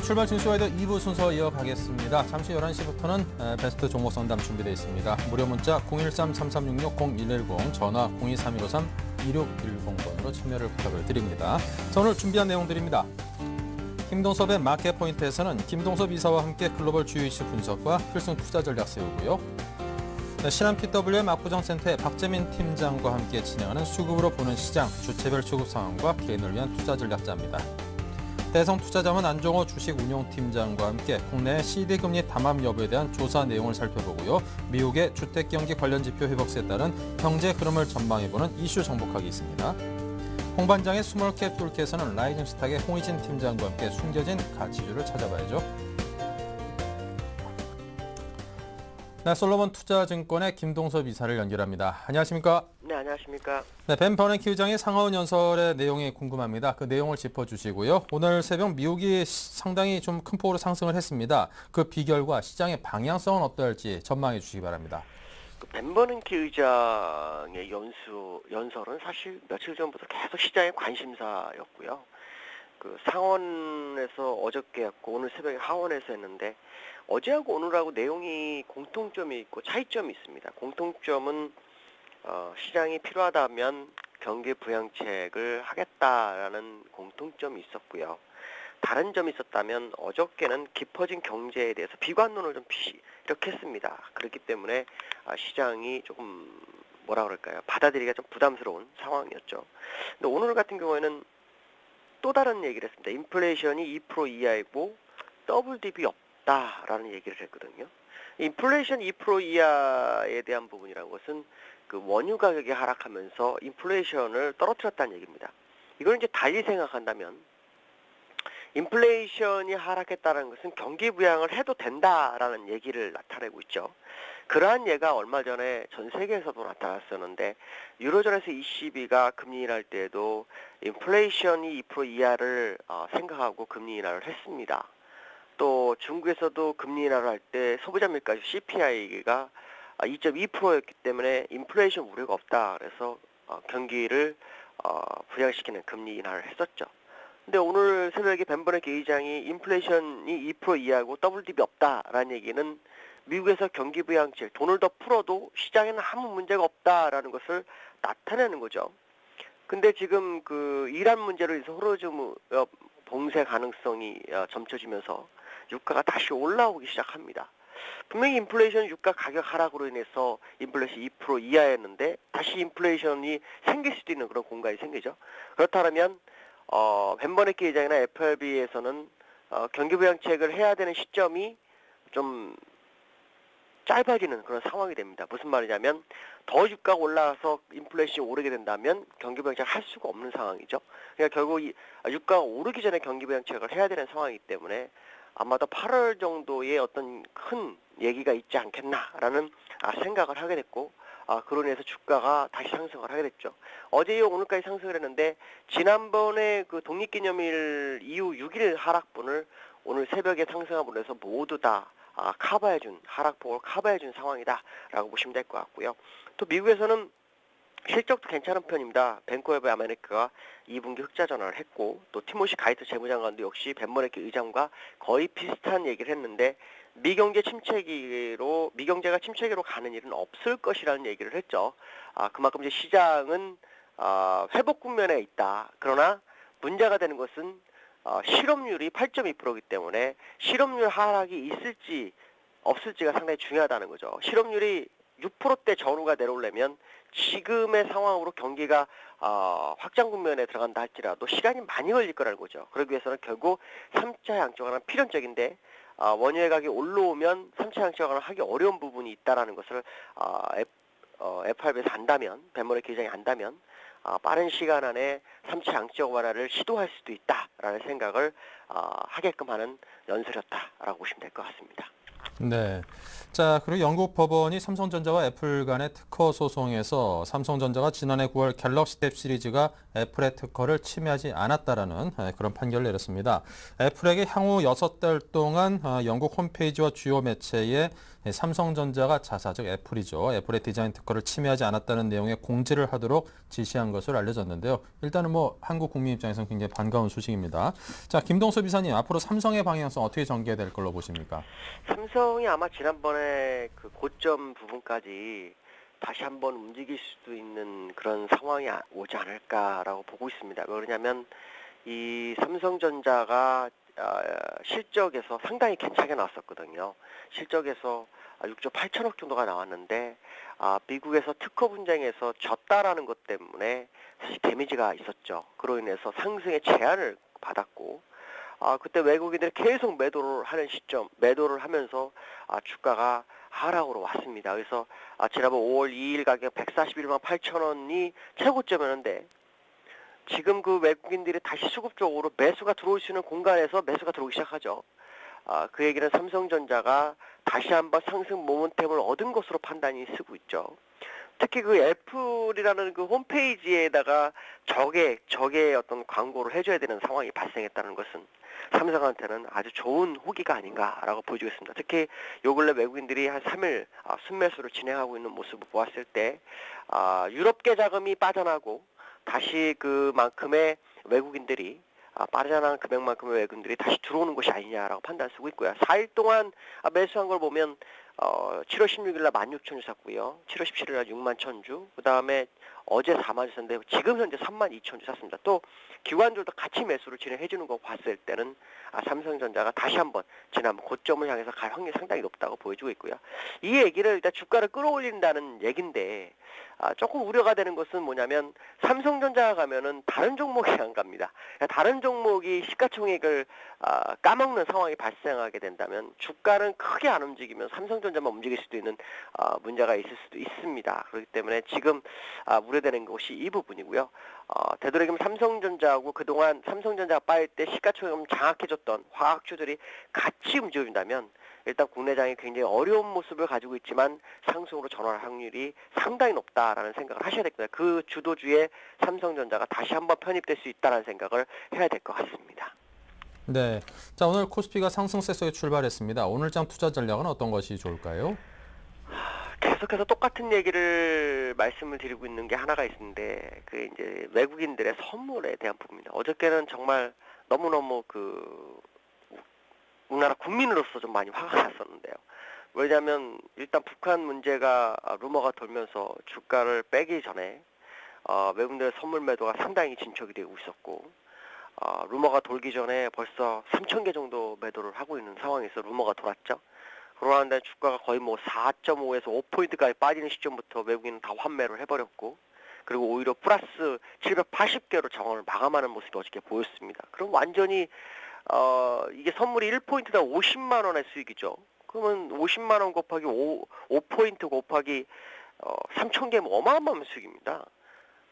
출발 진수와이드 2부 순서 이어가겠습니다. 잠시 11시부터는 베스트 종목 상담 준비되어 있습니다. 무료 문자 013-3366-0110, 전화 02-3253-2610번으로 참여를 부탁을 드립니다. 자, 오늘 준비한 내용들입니다. 김동섭의 마켓 포인트에서는 김동섭 이사와 함께 글로벌 주요 이슈 분석과 필승 투자 전략 세우고요. 신한 PWM 압구정센터의 박재민 팀장과 함께 진행하는 수급으로 보는 시장, 주체별 수급 상황과 개인을 위한 투자 전략자입니다. 대성 투자자문 안종호 주식운용팀장과 함께 국내 CD금리 담합 여부에 대한 조사 내용을 살펴보고요. 미국의 주택경기 관련 지표 회복세에 따른 경제 흐름을 전망해보는 이슈 정복하기 있습니다. 홍반장의 스몰캡 툴캐에서는 라이징 스탁의 홍희진 팀장과 함께 숨겨진 가치주를 찾아봐야죠. 네, 솔로몬 투자증권의 김동섭 이사를 연결합니다. 안녕하십니까? 네, 안녕하십니까? 네, 벤 버냉키 의장의 상하원 연설의 내용이 궁금합니다. 그 내용을 짚어주시고요. 오늘 새벽 미국이 상당히 좀 큰 폭으로 상승을 했습니다. 그 비결과 시장의 방향성은 어떨지 전망해 주시기 바랍니다. 벤 버냉키 의장의 연설은 사실 며칠 전부터 계속 시장의 관심사였고요. 그 상원에서 어저께 했고 오늘 새벽에 하원에서 했는데 어제하고 오늘하고 내용이 공통점이 있고 차이점이 있습니다. 공통점은 시장이 필요하다면 경기 부양책을 하겠다라는 공통점이 있었고요. 다른 점이 있었다면 어저께는 깊어진 경제에 대해서 비관론을 좀 이렇게 했습니다. 그렇기 때문에 시장이 조금 뭐라 그럴까요? 받아들이기가 좀 부담스러운 상황이었죠. 근데 오늘 같은 경우에는 또 다른 얘기를 했습니다. 인플레이션이 2% 이하이고 더블 딥이 없다라는 얘기를 했거든요. 인플레이션 2% 이하에 대한 부분이라는 것은 그 원유 가격이 하락하면서 인플레이션을 떨어뜨렸다는 얘기입니다. 이걸 이제 달리 생각한다면 인플레이션이 하락했다는 것은 경기 부양을 해도 된다라는 얘기를 나타내고 있죠. 그러한 예가 얼마 전에 전 세계에서도 나타났었는데 유로존에서 ECB가 금리 인하할 때에도 인플레이션이 2% 이하를 생각하고 금리 인하를 했습니다. 또 중국에서도 금리 인하를 할 때 소비자 물가지 CPI가 2.2%였기 때문에 인플레이션 우려가 없다. 그래서 경기를 부양시키는 금리 인하를 했었죠. 근데 오늘 새벽에 벤 버냉키 의장이 인플레이션이 2% 이하고 더블 딥이 없다라는 얘기는 미국에서 경기 부양책 돈을 더 풀어도 시장에는 아무 문제가 없다라는 것을 나타내는 거죠. 근데 지금 그 이란 문제로 인해서 호르무즈 봉쇄 가능성이 점쳐지면서 유가가 다시 올라오기 시작합니다. 분명히 인플레이션 유가 가격 하락으로 인해서 인플레이션 2% 이하였는데 다시 인플레이션이 생길 수도 있는 그런 공간이 생기죠. 그렇다면 벤 버냉키 의장이나 FRB에서는 경기 부양책을 해야 되는 시점이 좀 짧아지는 그런 상황이 됩니다. 무슨 말이냐면 더 유가가 올라가서 인플레이션이 오르게 된다면 경기 부양책을 할 수가 없는 상황이죠. 그러니까 결국 유가가 오르기 전에 경기 부양책을 해야 되는 상황이기 때문에 아마도 8월 정도의 어떤 큰 얘기가 있지 않겠나라는 생각을 하게 됐고 그로 인해서 주가가 다시 상승을 하게 됐죠. 어제 이후 오늘까지 상승을 했는데 지난번에 그 독립기념일 이후 6일 하락분을 오늘 새벽에 상승함으로 해서 모두 다 커버해준 하락폭을 커버해준 상황이다라고 보시면 될 것 같고요. 또 미국에서는 실적도 괜찮은 편입니다. 뱅크 오브 아메리카가 2분기 흑자 전환을 했고 또 티모시 가이트 재무장관도 역시 벤 버냉키 의장과 거의 비슷한 얘기를 했는데 미경제가 침체기로 가는 일은 없을 것이라는 얘기를 했죠. 그만큼 이제 시장은 회복 국면에 있다. 그러나 문제가 되는 것은 실업률이 8.2%이기 때문에 실업률 하락이 있을지 없을지가 상당히 중요하다는 거죠. 실업률이 6%대 전후가 내려오려면 지금의 상황으로 경기가 확장 국면에 들어간다 할지라도 시간이 많이 걸릴 거라는 거죠. 그러기 위해서는 결국 3차 양적완화는 필연적인데 원유의 가격이 올라오면 3차 양적완화를 하기 어려운 부분이 있다는 것을 FRB에서 안다면, 벤 버냉키 의장이 안다면 빠른 시간 안에 3차 양적 완화를 시도할 수도 있다라는 생각을 하게끔 하는 연설이었다라고 보시면 될 것 같습니다. 네. 자, 그리고 영국 법원이 삼성전자와 애플 간의 특허 소송에서 삼성전자가 지난해 9월 갤럭시 탭 시리즈가 애플의 특허를 침해하지 않았다라는 그런 판결을 내렸습니다. 애플에게 향후 6달 동안 영국 홈페이지와 주요 매체에 삼성전자가 자사, 즉 애플이죠. 애플의 디자인 특허를 침해하지 않았다는 내용의 공지를 하도록 지시한 것으로 알려졌는데요. 일단은 뭐 한국 국민 입장에서는 굉장히 반가운 소식입니다. 자, 김동섭 이사님, 앞으로 삼성의 방향성 어떻게 전개될 걸로 보십니까? 삼성이 아마 지난번에 그 고점 부분까지 다시 한번 움직일 수도 있는 그런 상황이 오지 않을까라고 보고 있습니다. 왜냐하면 이 삼성전자가 실적에서 상당히 괜찮게 나왔었거든요. 실적에서 6조 8천억 정도가 나왔는데 미국에서 특허 분쟁에서 졌다라는 것 때문에 사실 데미지가 있었죠. 그로 인해서 상승의 제한을 받았고 그때 외국인들이 계속 매도를 하는 시점, 매도를 하면서 주가가 하락으로 왔습니다. 그래서 지난번 5월 2일 가격 141만 8천 원이 최고점이었는데 지금 그 외국인들이 다시 수급적으로 매수가 들어올 수 있는 공간에서 매수가 들어오기 시작하죠. 그 얘기는 삼성전자가 다시 한번 상승 모멘텀을 얻은 것으로 판단이 쓰고 있죠. 특히 그 애플이라는 그 홈페이지에다가 적의 어떤 광고를 해줘야 되는 상황이 발생했다는 것은 삼성한테는 아주 좋은 후기가 아닌가라고 보여주겠습니다. 특히 요 근래 외국인들이 한 3일 순매수를 진행하고 있는 모습을 보았을 때 유럽계 자금이 빠져나고 다시 그만큼의 외국인들이 빠져나간 금액만큼의 외국인들이 다시 들어오는 것이 아니냐라고 판단 쓰고 있고요. 4일 동안 매수한 걸 보면 7월 16일 날 16,000주 샀고요. 7월 17일 날 61,000주. 그 다음에 어제 4만 주 샀는데 지금 현재 32,000주 샀습니다. 또 기관들도 같이 매수를 진행해 주는 거 봤을 때는 삼성전자가 다시 한번 지난번 고점을 향해서 갈 확률이 상당히 높다고 보여주고 있고요. 이 얘기를 일단 주가를 끌어올린다는 얘긴데 조금 우려가 되는 것은 뭐냐면 삼성전자가 가면은 다른 종목이 안 갑니다. 다른 종목이 시가총액을 까먹는 상황이 발생하게 된다면 주가는 크게 안 움직이면 삼성전자만 움직일 수도 있는 문제가 있을 수도 있습니다. 그렇기 때문에 지금 우려되는 것이 이 부분이고요. 되도록이면 삼성전자하고 그동안 삼성전자가 빠질 때 시가총액을 장악해줬던 화학주들이 같이 움직인다면 일단 국내장이 굉장히 어려운 모습을 가지고 있지만 상승으로 전환할 확률이 상당히 높다라는 생각을 하셔야 됩니다. 그 주도주에 삼성전자가 다시 한번 편입될 수 있다는 생각을 해야 될 것 같습니다. 네. 자, 오늘 코스피가 상승세 속에 출발했습니다. 오늘장 투자 전략은 어떤 것이 좋을까요? 계속해서 똑같은 얘기를 말씀을 드리고 있는 게 하나가 있는데 그 이제 외국인들의 선물에 대한 부분입니다. 어저께는 정말 너무너무 우리나라 국민으로서 좀 많이 화가 났었는데요. 왜냐하면 일단 북한 문제가 루머가 돌면서 주가를 빼기 전에 외국인들의 선물 매도가 상당히 진척이 되고 있었고 루머가 돌기 전에 벌써 3,000개 정도 매도를 하고 있는 상황에서 루머가 돌았죠. 그러는데 주가가 거의 뭐 4.5에서 5포인트까지 빠지는 시점부터 외국인은 다 환매를 해버렸고 그리고 오히려 플러스 780개로 정원을 마감하는 모습이 어저께 보였습니다. 그럼 완전히 이게 선물이 1포인트당 50만 원의 수익이죠. 그러면 50만 원 곱하기 5포인트 곱하기 3,000개면 어마어마한 수익입니다.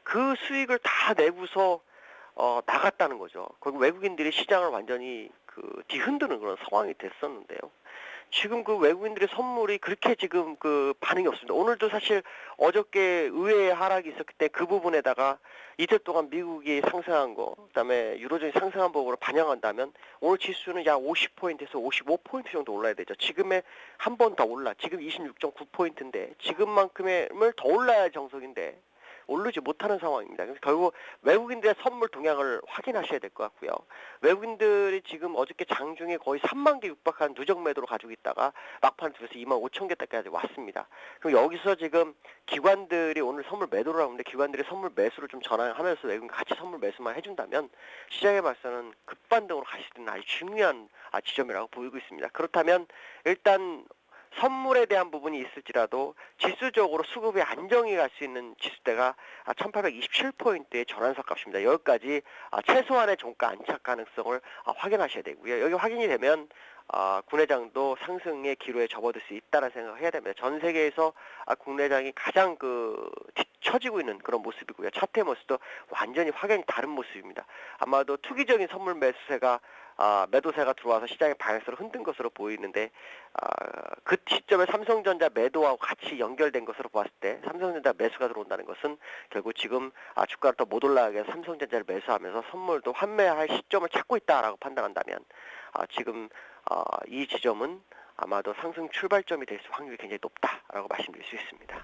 그 수익을 다 내고서 나갔다는 거죠. 그리고 외국인들이 시장을 완전히 뒤흔드는 그런 상황이 됐었는데요. 지금 그 외국인들의 선물이 그렇게 지금 반응이 없습니다. 오늘도 사실 어저께 의외의 하락이 있었기 때문에 그 부분에다가 이틀 동안 미국이 상승한 거, 그다음에 유로존이 상승한 부분으로 반영한다면 오늘 지수는 약 50포인트에서 55포인트 정도 올라야 되죠. 지금에 한 번 더 올라. 지금 26.9포인트인데 지금만큼을 더 올라야 정석인데 오르지 못하는 상황입니다. 그래서 결국 외국인들의 선물 동향을 확인하셔야 될 것 같고요. 외국인들이 지금 어저께 장중에 거의 3만 개 육박한 누적 매도로 가지고 있다가 막판 들어서 2만 5천 개까지 왔습니다. 그럼 여기서 지금 기관들이 오늘 선물 매도를 하는데 기관들이 선물 매수를 좀 전환하면서 외국인 같이 선물 매수만 해준다면 시장에 봐서는 급반등으로 갈 수 있는 아주 중요한 지점이라고 보이고 있습니다. 그렇다면 일단 선물에 대한 부분이 있을지라도 지수적으로 수급이 안정이 갈 수 있는 지수대가 1827포인트의 전환석 값입니다. 여기까지 최소한의 종가 안착 가능성을 확인하셔야 되고요. 여기 확인이 되면 국내장도 상승의 기로에 접어들 수 있다는 생각을 해야 됩니다. 전 세계에서 국내장이 가장 비춰지고 있는 그런 모습이고요. 차트의 모습도 완전히 확연히 다른 모습입니다. 아마도 투기적인 선물 매수세가 매도세가 들어와서 시장의 방향성을 흔든 것으로 보이는데 그 시점에 삼성전자 매도하고 같이 연결된 것으로 보았을 때 삼성전자 매수가 들어온다는 것은 결국 지금 주가를 더 못 올라가게 해서 삼성전자를 매수하면서 선물도 환매할 시점을 찾고 있다라고 판단한다면 지금 이 지점은 아마도 상승 출발점이 될 확률이 굉장히 높다라고 말씀드릴 수 있습니다.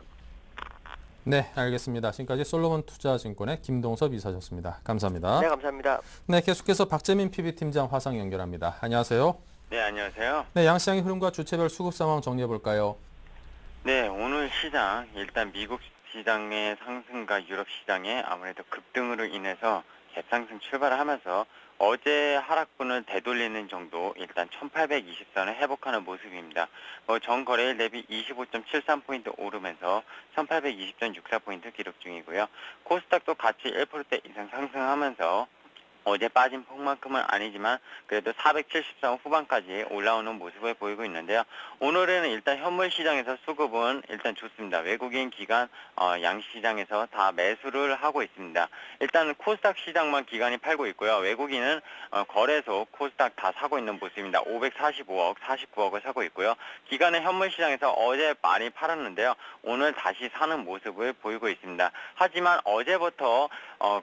네, 알겠습니다. 지금까지 솔로몬 투자증권의 김동섭 이사셨습니다. 감사합니다. 네, 감사합니다. 네, 계속해서 박재민 PB팀장 화상 연결합니다. 안녕하세요. 네, 안녕하세요. 네, 양시장의 흐름과 주체별 수급 상황 정리해 볼까요? 네, 오늘 시장 일단 미국 시장의 상승과 유럽 시장의 아무래도 급등으로 인해서 갭상승 출발을 하면서 어제 하락분을 되돌리는 정도 일단 1820선을 회복하는 모습입니다. 전 거래일 대비 25.73포인트 오르면서 1820.64포인트 기록 중이고요. 코스닥도 같이 1%대 이상 상승하면서 어제 빠진 폭만큼은 아니지만 그래도 470선 후반까지 올라오는 모습을 보이고 있는데요. 오늘은 일단 현물 시장에서 수급은 일단 좋습니다. 외국인 기관 양시장에서 다 매수를 하고 있습니다. 일단 코스닥 시장만 기관이 팔고 있고요. 외국인은 거래소 코스닥 다 사고 있는 모습입니다. 545억, 49억을 사고 있고요. 기관은 현물 시장에서 어제 많이 팔았는데요. 오늘 다시 사는 모습을 보이고 있습니다. 하지만 어제부터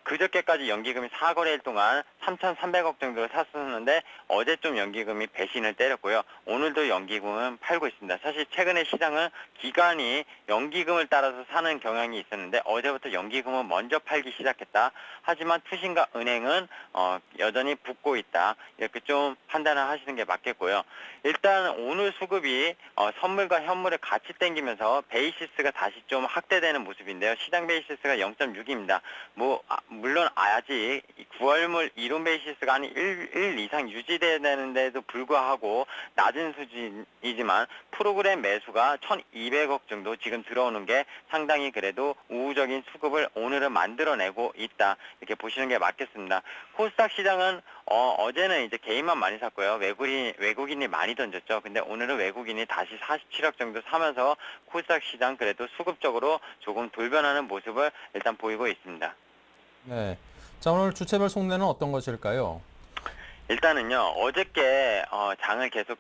그저께까지 연기금이 4거래일 동안 3,300억 정도를 샀었는데 어제 좀 연기금이 배신을 때렸고요. 오늘도 연기금은 팔고 있습니다. 사실 최근에 시장은 기관이 연기금을 따라서 사는 경향이 있었는데 어제부터 연기금은 먼저 팔기 시작했다. 하지만 투신과 은행은 여전히 붙고 있다. 이렇게 좀 판단을 하시는 게 맞겠고요. 일단 오늘 수급이 선물과 현물을 같이 땡기면서 베이시스가 다시 좀 확대되는 모습인데요. 시장 베이시스가 0.6입니다. 물론 아직 9월물 이론 베이시스가 한 1 이상 유지되는데도 불구하고 낮은 수준이지만 프로그램 매수가 1200억 정도 지금 들어오는 게 상당히 그래도 우호적인 수급을 오늘은 만들어내고 있다. 이렇게 보시는 게 맞겠습니다. 코스닥 시장은 어제는 이제 개인만 많이 샀고요. 외국인이 많이 던졌죠. 근데 오늘은 외국인이 다시 47억 정도 사면서 코스닥 시장 그래도 수급적으로 조금 돌변하는 모습을 일단 보이고 있습니다. 네. 자, 오늘 주체별 속내는 어떤 것일까요? 일단은요, 어저께 장을 계속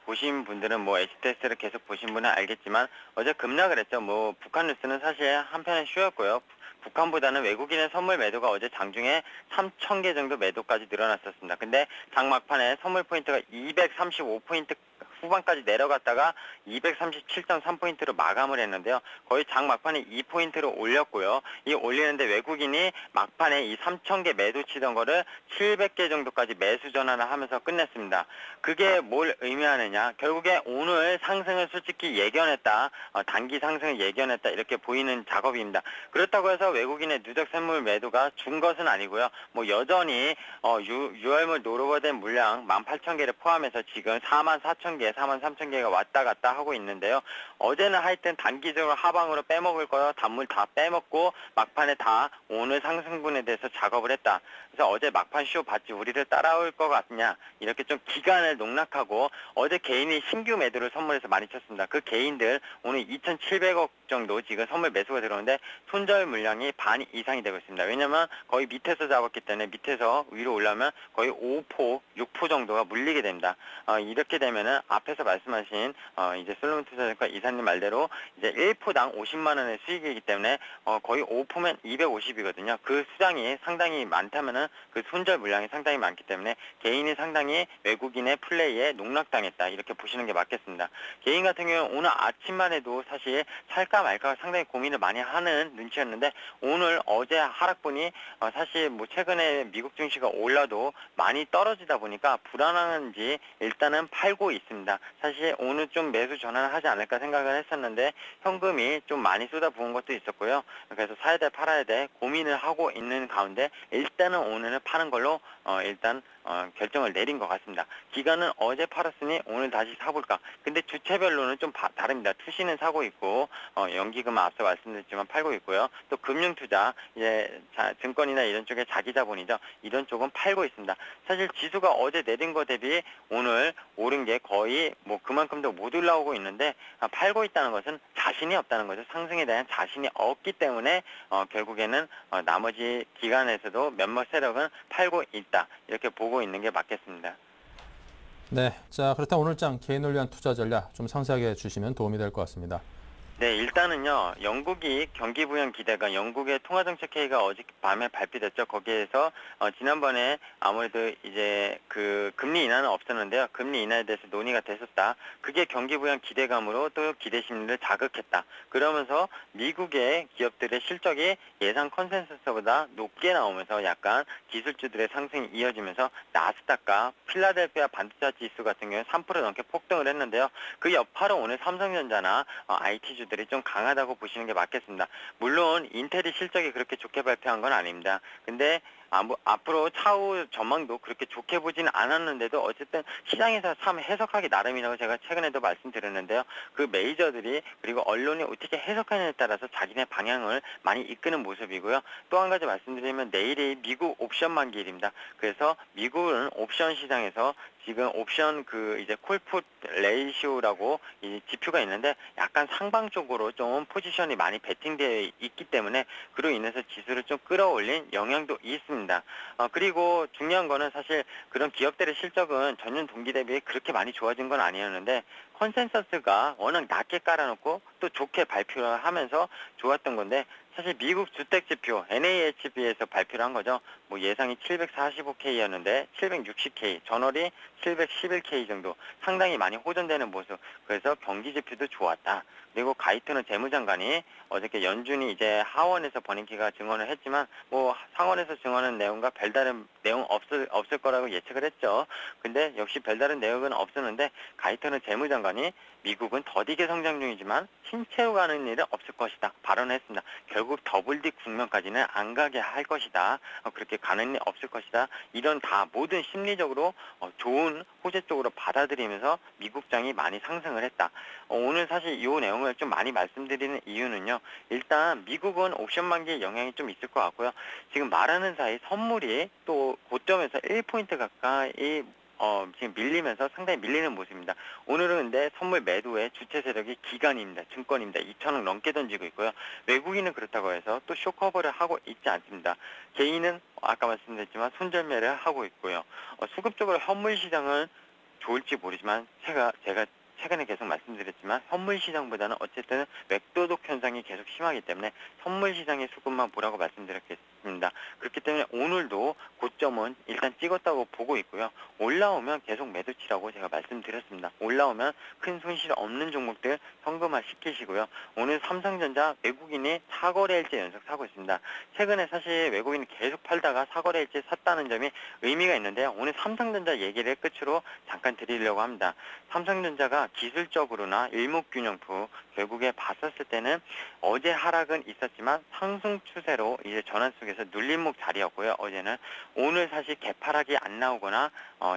보신 분들은 HTS를 계속 보신 분은 알겠지만 어제 급락을 했죠. 북한 뉴스는 사실 한편에 쉬웠고요. 북한보다는 외국인의 선물 매도가 어제 장중에 3,000개 정도 매도까지 늘어났었습니다. 근데 장 막판에 선물 포인트가 235포인트 후반까지 내려갔다가 237.3포인트로 마감을 했는데요. 거의 장 막판에 2포인트로 올렸고요. 이 올리는데 외국인이 막판에 이 3,000개 매도 치던 거를 700개 정도까지 매수 전환을 하면서 끝냈습니다. 그게 뭘 의미하느냐? 결국에 오늘 상승을 솔직히 예견했다. 단기 상승을 예견했다. 이렇게 보이는 작업입니다. 그렇다고 해서 외국인의 누적 선물 매도가 준 것은 아니고요. 여전히 6월물 노르버된 물량 18,000개를 포함해서 지금 44,000개, 43,000개가 왔다 갔다 하고 있는데요. 어제는 하여튼 단기적으로 하방으로 빼먹을 거요. 단물 다 빼먹고 막판에 다 오늘 상승분에 대해서 작업을 했다. 그래서 어제 막판 쇼 봤지 우리를 따라올 것 같냐 이렇게 좀 기간을 농락하고 어제 개인이 신규 매도를 선물해서 많이 쳤습니다. 그 개인들 오늘 2,700억 정도 지금 선물 매수가 들어오는데 손절 물량이 반 이상이 되고 있습니다. 왜냐면 거의 밑에서 잡았기 때문에 밑에서 위로 올라오면 거의 5포, 6포 정도가 물리게 됩니다. 이렇게 되면은 앞에서 말씀하신 이제 솔로몬 투자증권 이사님 말대로 이제 1포당 50만 원의 수익이기 때문에 거의 5포면 250이거든요. 그 수량이 상당히 많다면은 그 손절 물량이 상당히 많기 때문에 개인이 상당히 외국인의 플레이에 농락당했다. 이렇게 보시는 게 맞겠습니다. 개인 같은 경우는 오늘 아침만 해도 사실 살까 말까 상당히 고민을 많이 하는 눈치였는데 오늘 어제 하락분이 사실 최근에 미국 증시가 올라도 많이 떨어지다 보니까 불안한지 일단은 팔고 있습니다. 사실 오늘 좀 매수 전환을 하지 않을까 생각을 했었는데 현금이 좀 많이 쏟아부은 것도 있었고요. 그래서 사야 돼 팔아야 돼 고민을 하고 있는 가운데 일단은 오늘은 파는 걸로 일단 결정을 내린 것 같습니다. 기관은 어제 팔았으니 오늘 다시 사볼까? 근데 주체별로는 좀 다릅니다. 투시는 사고 있고 연기금은 앞서 말씀드렸지만 팔고 있고요. 또 금융투자, 이제 증권이나 이런 쪽에 자기자본이죠. 이런 쪽은 팔고 있습니다. 사실 지수가 어제 내린 거 대비 오늘 오른 게 거의 뭐 그만큼도 못 올라오고 있는데 팔고 있다는 것은 자신이 없다는 거죠. 상승에 대한 자신이 없기 때문에 결국에는 나머지 기관에서도 몇몇 세력은 팔고 있다. 이렇게 보고 있는 게 맞겠습니다. 네, 자 그렇다면 오늘장 개인을 위한 투자 전략 좀 상세하게 해주시면 도움이 될 것 같습니다. 네, 일단은요, 영국이 경기 부양 기대가 영국의 통화정책회의가 어젯밤에 발표됐죠. 거기에서 지난번에 아무래도 이제 그 금리 인하는 없었는데요. 금리 인하에 대해서 논의가 됐었다. 그게 경기 부양 기대감으로 또 기대 심리를 자극했다. 그러면서 미국의 기업들의 실적이 예상 컨센서스보다 높게 나오면서 약간 기술주들의 상승이 이어지면서 나스닥과 필라델피아 반도체 지수 같은 경우에 3% 넘게 폭등을 했는데요. 그 여파로 오늘 삼성전자나 IT주 들이 좀 강하다고 보시는 게 맞겠습니다. 물론 인텔이 실적이 그렇게 좋게 발표한 건 아닙니다. 근데 앞으로 차후 전망도 그렇게 좋게 보지는 않았는데도 어쨌든 시장에서 참 해석하기 나름이라고 제가 최근에도 말씀드렸는데요. 그 메이저들이 그리고 언론이 어떻게 해석하느냐에 따라서 자기네 방향을 많이 이끄는 모습이고요. 또 한 가지 말씀드리면 내일이 미국 옵션 만기일입니다. 그래서 미국은 옵션 시장에서 지금 옵션 이제 콜풋 레이시오라고 이 지표가 있는데 약간 상방 쪽으로 좀 포지션이 많이 베팅되어 있기 때문에 그로 인해서 지수를 좀 끌어올린 영향도 있습니다. 그리고 중요한 거는 사실 그런 기업들의 실적은 전년 동기 대비 그렇게 많이 좋아진 건 아니었는데 컨센서스가 워낙 낮게 깔아놓고 또 좋게 발표를 하면서 좋았던 건데 사실 미국 주택지표 NAHB에서 발표를 한 거죠. 뭐 예상이 745K였는데 760K, 전월이 711K 정도 상당히 많이 호전되는 모습. 그래서 경기지표도 좋았다. 그리고 가이트는 재무장관이 어저께 연준이 이제 하원에서 버닝키가 증언을 했지만 뭐 상원에서 증언한 내용과 별다른 내용 없을 거라고 예측을 했죠. 근데 역시 별다른 내용은 없었는데 가이트는 재무장관이 미국은 더디게 성장 중이지만 신체로 가는 일은 없을 것이다 발언했습니다. 결국 더블디 국면까지는 안 가게 할 것이다. 그렇게 가는 일 없을 것이다. 이런 다 모든 심리적으로 좋은 호재 쪽으로 받아들이면서 미국장이 많이 상승을 했다. 오늘 사실 이 내용을 좀 많이 말씀드리는 이유는요. 일단 미국은 옵션 만기에 영향이 좀 있을 것 같고요. 지금 말하는 사이 선물이 또 고점에서 1포인트 가까이 지금 밀리면서 상당히 밀리는 모습입니다. 오늘은 근데 선물 매도의 주체 세력이 기관입니다. 증권입니다. 2천억 넘게 던지고 있고요. 외국인은 그렇다고 해서 또 쇼커버를 하고 있지 않습니다. 개인은 아까 말씀드렸지만 손절매를 하고 있고요. 수급적으로 현물 시장은 좋을지 모르지만 제가 최근에 계속 말씀드렸지만 현물 시장보다는 어쨌든 맥도독 현상이 계속 심하기 때문에 선물 시장의 수급만 보라고 말씀드렸겠습니다. 그렇기 때문에 오늘도 고점은 일단 찍었다고 보고 있고요. 올라오면 계속 매도치라고 제가 말씀드렸습니다. 올라오면 큰 손실 없는 종목들 현금화 시키시고요. 오늘 삼성전자 외국인이 4거래일째 연속 사고 있습니다. 최근에 사실 외국인이 계속 팔다가 4거래일째 샀다는 점이 의미가 있는데요. 오늘 삼성전자 얘기를 끝으로 잠깐 드리려고 합니다. 삼성전자가 기술적으로나 일목균형표 결국에 봤었을 때는 어제 하락은 있었지만 상승 추세로 이제 전환 속에서 눌림목 자리였고요. 어제는 오늘 사실 개파락이 안 나오거나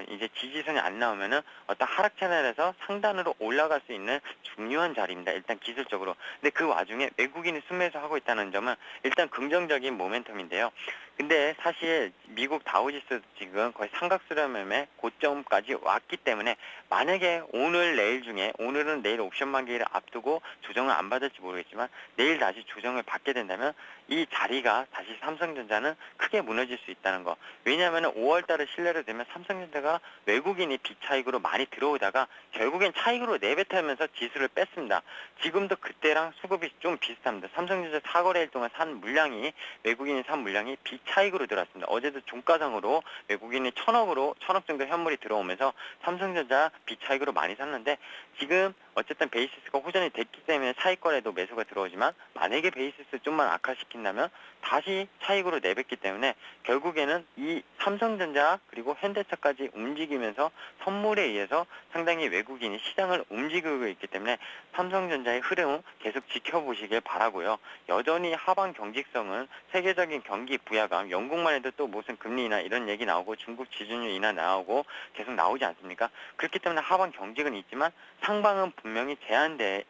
이제 지지선이 안 나오면은 어떤 하락 채널에서 상단으로 올라갈 수 있는 중요한 자리입니다. 일단 기술적으로. 근데 그 와중에 외국인이 순매수하고 있다는 점은 일단 긍정적인 모멘텀인데요. 근데 사실 미국 다우지수도 지금 거의 삼각수렴의 고점까지 왔기 때문에 만약에 오늘 내일 중에 오늘은 내일 옵션 만기를 앞두고 조정을 안 받을지 모르겠지만 내일 다시 조정을 받게 된다면 이 자리가 다시 삼성전자는 크게 무너질 수 있다는 거. 왜냐하면 5월달에 신뢰를 되면 삼성전자가 외국인이 비차익으로 많이 들어오다가 결국엔 차익으로 내뱉으면서 지수를 뺐습니다. 지금도 그때랑 수급이 좀 비슷합니다. 삼성전자 4거래일 동안 산 물량이 외국인이 산 물량이 비차익으로 들어왔습니다. 어제도 종가상으로 외국인이 1,000억 정도 현물이 들어오면서 삼성전자 비차익으로 많이 샀는데 지금 어쨌든 베이시스가 호전이 됐기 때문에 차익권에도 매수가 들어오지만 만약에 베이시스 좀만 악화시킨다면 다시 차익으로 내뱉기 때문에 결국에는 이 삼성전자 그리고 현대차까지 움직이면서 선물에 의해서 상당히 외국인이 시장을 움직이고 있기 때문에 삼성전자의 흐름 계속 지켜보시길 바라고요. 여전히 하방 경직성은 세계적인 경기 부야감, 영국만 해도 또 무슨 금리 인하 이런 얘기 나오고 중국 지준율 인하 나오고 계속 나오지 않습니까? 그렇기 때문에 하방 경직은 있지만 상방은 분명히 제한되어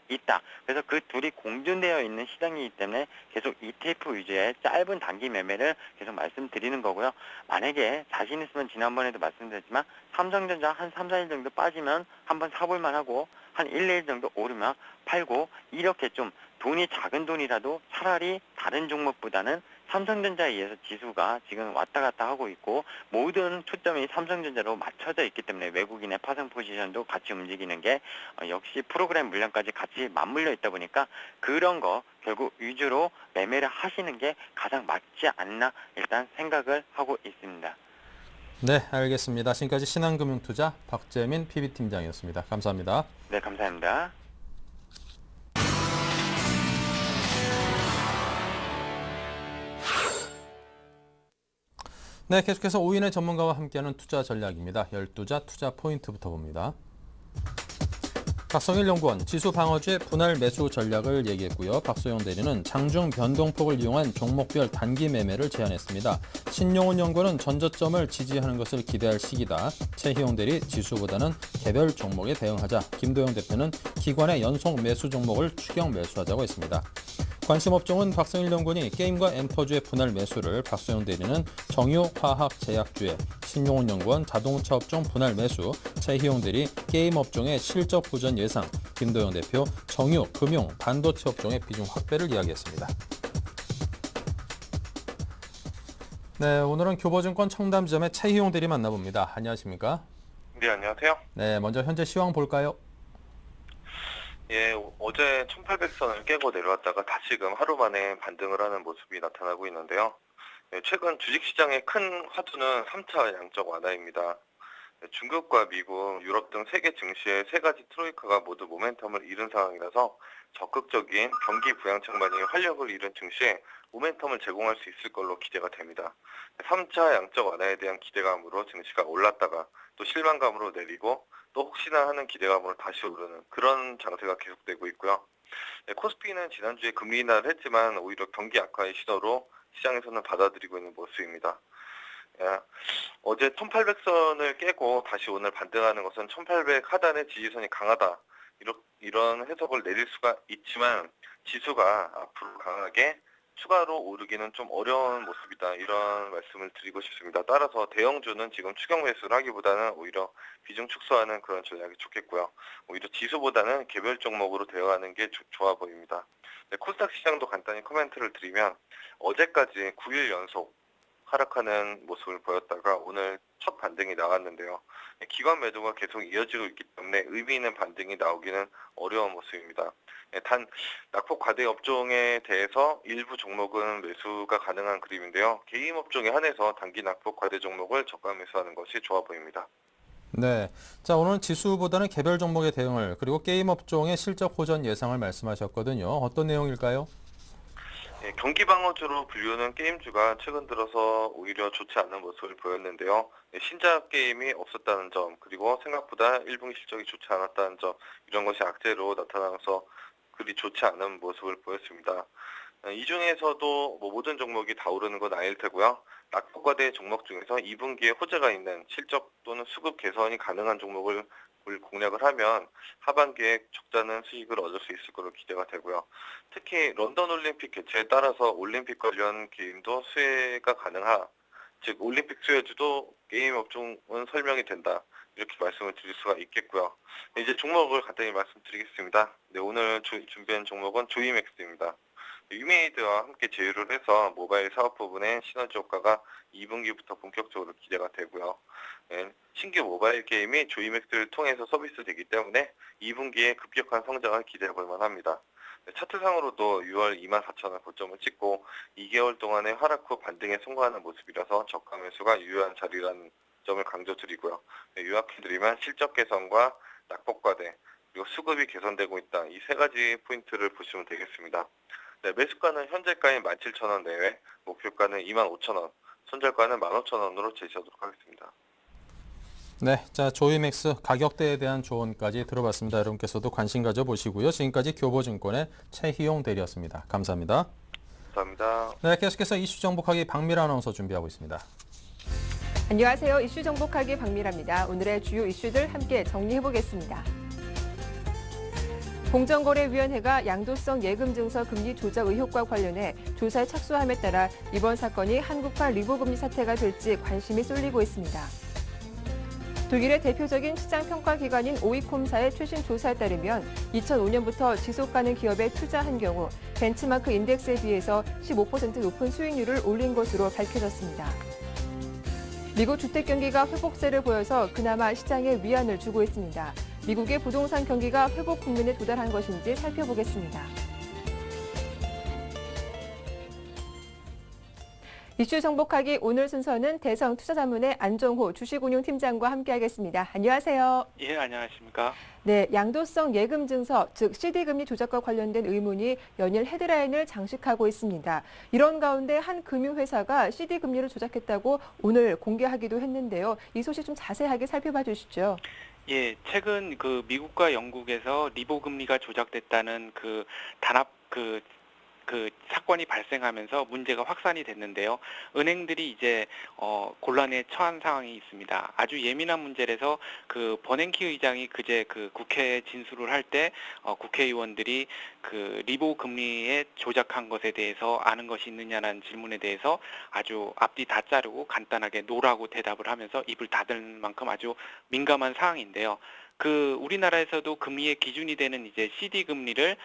있다. 그래서 그 둘이 공존되어 있는 시장이기 때문에 계속 ETF 위주의 짧은 단기 매매를 계속 말씀드리는 거고요. 만약에 자신 있으면 지난번에도 말씀드렸지만 삼성전자 한 3, 4일 정도 빠지면 한번 사볼만 하고 한 1, 2일 정도 오르면 팔고 이렇게 좀 돈이 작은 돈이라도 차라리 다른 종목보다는 삼성전자에 의해서 지수가 지금 왔다 갔다 하고 있고 모든 초점이 삼성전자로 맞춰져 있기 때문에 외국인의 파생 포지션도 같이 움직이는 게 역시 프로그램 물량까지 같이 맞물려 있다 보니까 그런 거 결국 위주로 매매를 하시는 게 가장 맞지 않나 일단 생각을 하고 있습니다. 네, 알겠습니다. 지금까지 신한금융투자 박재민 PB팀장이었습니다. 감사합니다. 네, 감사합니다. 네, 계속해서 오인의 전문가와 함께하는 투자 전략입니다. 12자 투자 포인트부터 봅니다. 박성일 연구원 지수 방어주의 분할 매수 전략을 얘기했고요. 박소영 대리는 장중 변동폭을 이용한 종목별 단기 매매를 제안했습니다. 신용훈 연구원은 전저점을 지지하는 것을 기대할 시기다. 최희용 대리 지수보다는 개별 종목에 대응하자. 김도영 대표는 기관의 연속 매수 종목을 추경 매수하자고 했습니다. 관심업종은 박성일 연구원이 게임과 엔터주의 분할 매수를, 박소영 대리는 정유, 화학, 제약주의, 신용훈 연구원 자동차 업종 분할 매수, 최희용 대리 게임 업종의 실적 호전 예상, 김도영 대표 정유, 금융, 반도체 업종의 비중 확대를 이야기했습니다. 네, 오늘은 교보증권 청담지점의 최희용 대리 만나봅니다. 안녕하십니까? 네, 안녕하세요. 네, 먼저 현재 시황 볼까요? 예, 어제 1800선을 깨고 내려왔다가 다시금 하루 만에 반등을 하는 모습이 나타나고 있는데요. 예, 최근 주식시장의 큰 화두는 3차 양적 완화입니다. 예, 중국과 미국, 유럽 등 세계 증시의 세 가지 트로이카가 모두 모멘텀을 잃은 상황이라서 적극적인 경기 부양 측면이 활력을 잃은 증시에 모멘텀을 제공할 수 있을 걸로 기대가 됩니다. 3차 양적 완화에 대한 기대감으로 증시가 올랐다가 또 실망감으로 내리고 또 혹시나 하는 기대감으로 다시 오르는 그런 장세가 계속되고 있고요. 코스피는 지난주에 금리 인하를 했지만 오히려 경기 악화의 시도로 시장에서는 받아들이고 있는 모습입니다. 어제 1800선을 깨고 다시 오늘 반등하는 것은 1800 하단의 지지선이 강하다. 이런 해석을 내릴 수가 있지만 지수가 앞으로 강하게 추가로 오르기는 좀 어려운 모습이다. 이런 말씀을 드리고 싶습니다. 따라서 대형주는 지금 추격 매수를 하기보다는 오히려 비중 축소하는 그런 전략이 좋겠고요. 오히려 지수보다는 개별 종목으로 대응하는 게 좋아 보입니다. 네, 코스닥 시장도 간단히 코멘트를 드리면 어제까지 9일 연속 하락하는 모습을 보였다가 오늘 첫 반등이 나왔는데요. 기관 매도가 계속 이어지고 있기 때문에 의미 있는 반등이 나오기는 어려운 모습입니다. 단 낙폭 과대 업종에 대해서 일부 종목은 매수가 가능한 그림인데요. 개인 업종에 한해서 단기 낙폭 과대 종목을 저가 매수하는 것이 좋아 보입니다. 네, 자 오늘은 지수보다는 개별 종목의 대응을, 그리고 게임 업종의 실적 호전 예상을 말씀하셨거든요. 어떤 내용일까요? 경기 방어주로 불리우는 게임주가 최근 들어서 오히려 좋지 않은 모습을 보였는데요. 신작 게임이 없었다는 점, 그리고 생각보다 1분기 실적이 좋지 않았다는 점, 이런 것이 악재로 나타나서 그리 좋지 않은 모습을 보였습니다. 이 중에서도 모든 종목이 다 오르는 건 아닐 테고요. 낙폭과대 종목 중에서 2분기에 호재가 있는 실적 또는 수급 개선이 가능한 종목을 공략을 하면 하반기에 적잖은 수익을 얻을 수 있을 것으로 기대가 되고요. 특히 런던 올림픽 개최에 따라서 올림픽 관련 게임도 수혜가 가능하, 즉 올림픽 수혜주도 게임 업종은 설명이 된다. 이렇게 말씀을 드릴 수가 있겠고요. 이제 종목을 간단히 말씀드리겠습니다. 네, 오늘 준비한 종목은 조이맥스입니다. 유메이드와 함께 제휴를 해서 모바일 사업 부분의 시너지 효과가 2분기부터 본격적으로 기대가 되고요. 신규 모바일 게임이 조이맥스를 통해서 서비스되기 때문에 2분기에 급격한 성장을 기대해 볼 만합니다. 차트상으로도 6월 24,000원 고점을 찍고 2개월 동안의 하락 후 반등에 성공하는 모습이라서 저가 매수가 유효한 자리라는 점을 강조드리고요. 요약해드리면 실적 개선과 낙폭 과대, 그리고 수급이 개선되고 있다. 이 세 가지 포인트를 보시면 되겠습니다. 네, 매수가는 현재가인 17,000원 내외, 목표가는 25,000원, 손절가는 15,000원으로 제시하도록 하겠습니다. 네, 자 조이맥스 가격대에 대한 조언까지 들어봤습니다. 여러분께서도 관심 가져보시고요. 지금까지 교보증권의 최희용 대리였습니다. 감사합니다. 감사합니다. 네, 계속해서 이슈 정복하기 박미라 아나운서 준비하고 있습니다. 안녕하세요. 이슈 정복하기 박미라입니다. 오늘의 주요 이슈들 함께 정리해보겠습니다. 공정거래위원회가 양도성 예금증서 금리 조작 의혹과 관련해 조사에 착수함에 따라 이번 사건이 한국화 리보금리 사태가 될지 관심이 쏠리고 있습니다. 독일의 대표적인 시장평가기관인 오이콤사의 최신 조사에 따르면 2005년부터 지속가능 기업에 투자한 경우 벤치마크 인덱스에 비해서 15% 높은 수익률을 올린 것으로 밝혀졌습니다. 미국 주택 경기가 회복세를 보여서 그나마 시장에 위안을 주고 있습니다. 미국의 부동산 경기가 회복 국면에 도달한 것인지 살펴보겠습니다. 이슈 정복하기 오늘 순서는 대성투자자문의 안정호 주식운용팀장과 함께하겠습니다. 안녕하세요. 예, 안녕하십니까. 네, 양도성 예금증서, 즉 CD금리 조작과 관련된 의문이 연일 헤드라인을 장식하고 있습니다. 이런 가운데 한 금융회사가 CD금리를 조작했다고 오늘 공개하기도 했는데요. 이 소식 좀 자세하게 살펴봐 주시죠. 예, 최근 미국과 영국에서 리보 금리가 조작됐다는 단합 사건이 발생하면서 문제가 확산이 됐는데요. 은행들이 이제 곤란에 처한 상황이 있습니다. 아주 예민한 문제라서 버냉키 의장이 그제 국회에 진술을 할 때 국회의원들이 리보 금리에 조작한 것에 대해서 아는 것이 있느냐는 질문에 대해서 아주 앞뒤 다 자르고 간단하게 노라고 대답을 하면서 입을 닫을 만큼 아주 민감한 상황인데요. 우리나라에서도 금리의 기준이 되는 이제 CD 금리를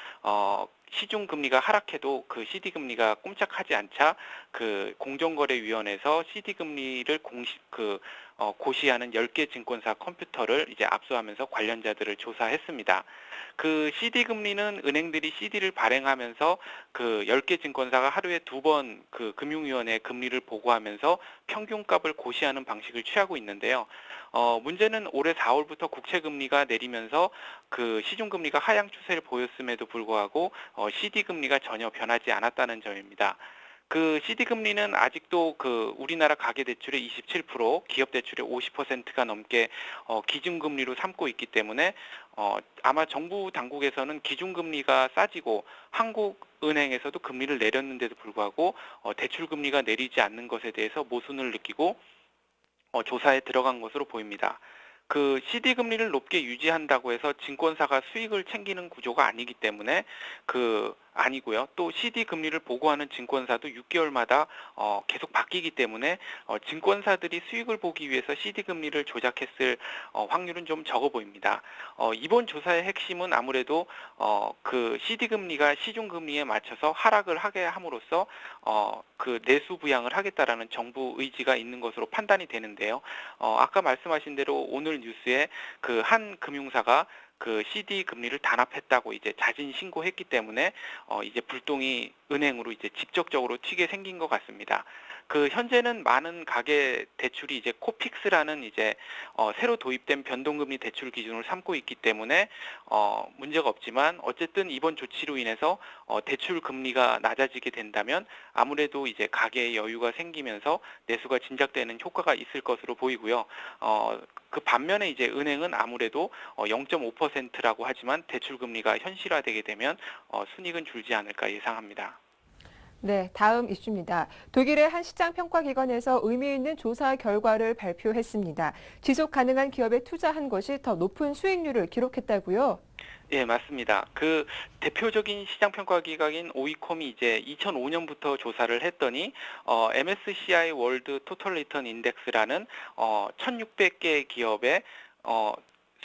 시중 금리가 하락해도 CD 금리가 꼼짝하지 않자 공정거래위원회에서 CD 금리를 고시하는 10개 증권사 컴퓨터를 이제 압수하면서 관련자들을 조사했습니다. CD 금리는 은행들이 CD를 발행하면서 10개 증권사가 하루에 2번 금융위원회에 금리를 보고하면서 평균값을 고시하는 방식을 취하고 있는데요. 문제는 올해 4월부터 국채 금리가 내리면서 시중 금리가 하향 추세를 보였음에도 불구하고 CD 금리가 전혀 변하지 않았다는 점입니다. CD 금리는 아직도 우리나라 가계 대출의 27%, 기업 대출의 50%가 넘게 기준금리로 삼고 있기 때문에 아마 정부 당국에서는 기준금리가 싸지고 한국은행에서도 금리를 내렸는데도 불구하고 대출 금리가 내리지 않는 것에 대해서 모순을 느끼고 조사에 들어간 것으로 보입니다. CD 금리를 높게 유지한다고 해서 증권사가 수익을 챙기는 구조가 아니기 때문에 아니고요. 또 CD 금리를 보고하는 증권사도 6개월마다 계속 바뀌기 때문에 증권사들이 수익을 보기 위해서 CD 금리를 조작했을 확률은 좀 적어 보입니다. 이번 조사의 핵심은 아무래도 CD 금리가 시중 금리에 맞춰서 하락을 하게 함으로써 내수 부양을 하겠다라는 정부 의지가 있는 것으로 판단이 되는데요. 아까 말씀하신 대로 오늘 뉴스에 한 금융사가 CD 금리를 단합했다고 이제 자진 신고했기 때문에 이제 불똥이 은행으로 이제 직접적으로 튀게 생긴 것 같습니다. 현재는 많은 가계 대출이 이제 코픽스라는 이제 새로 도입된 변동금리 대출 기준을 삼고 있기 때문에 문제가 없지만 어쨌든 이번 조치로 인해서 대출 금리가 낮아지게 된다면 아무래도 이제 가계의 여유가 생기면서 내수가 진작되는 효과가 있을 것으로 보이고요. 반면에 이제 은행은 아무래도 0.5%라고 하지만 대출 금리가 현실화되게 되면 순이익은 줄지 않을까 예상합니다. 네, 다음 이슈입니다. 독일의 한 시장평가기관에서 의미 있는 조사 결과를 발표했습니다. 지속 가능한 기업에 투자한 것이 더 높은 수익률을 기록했다고요? 예, 맞습니다. 대표적인 시장평가기관인 오이콤이 이제 2005년부터 조사를 했더니 MSCI 월드 토털 리턴 인덱스라는 1,600개 기업의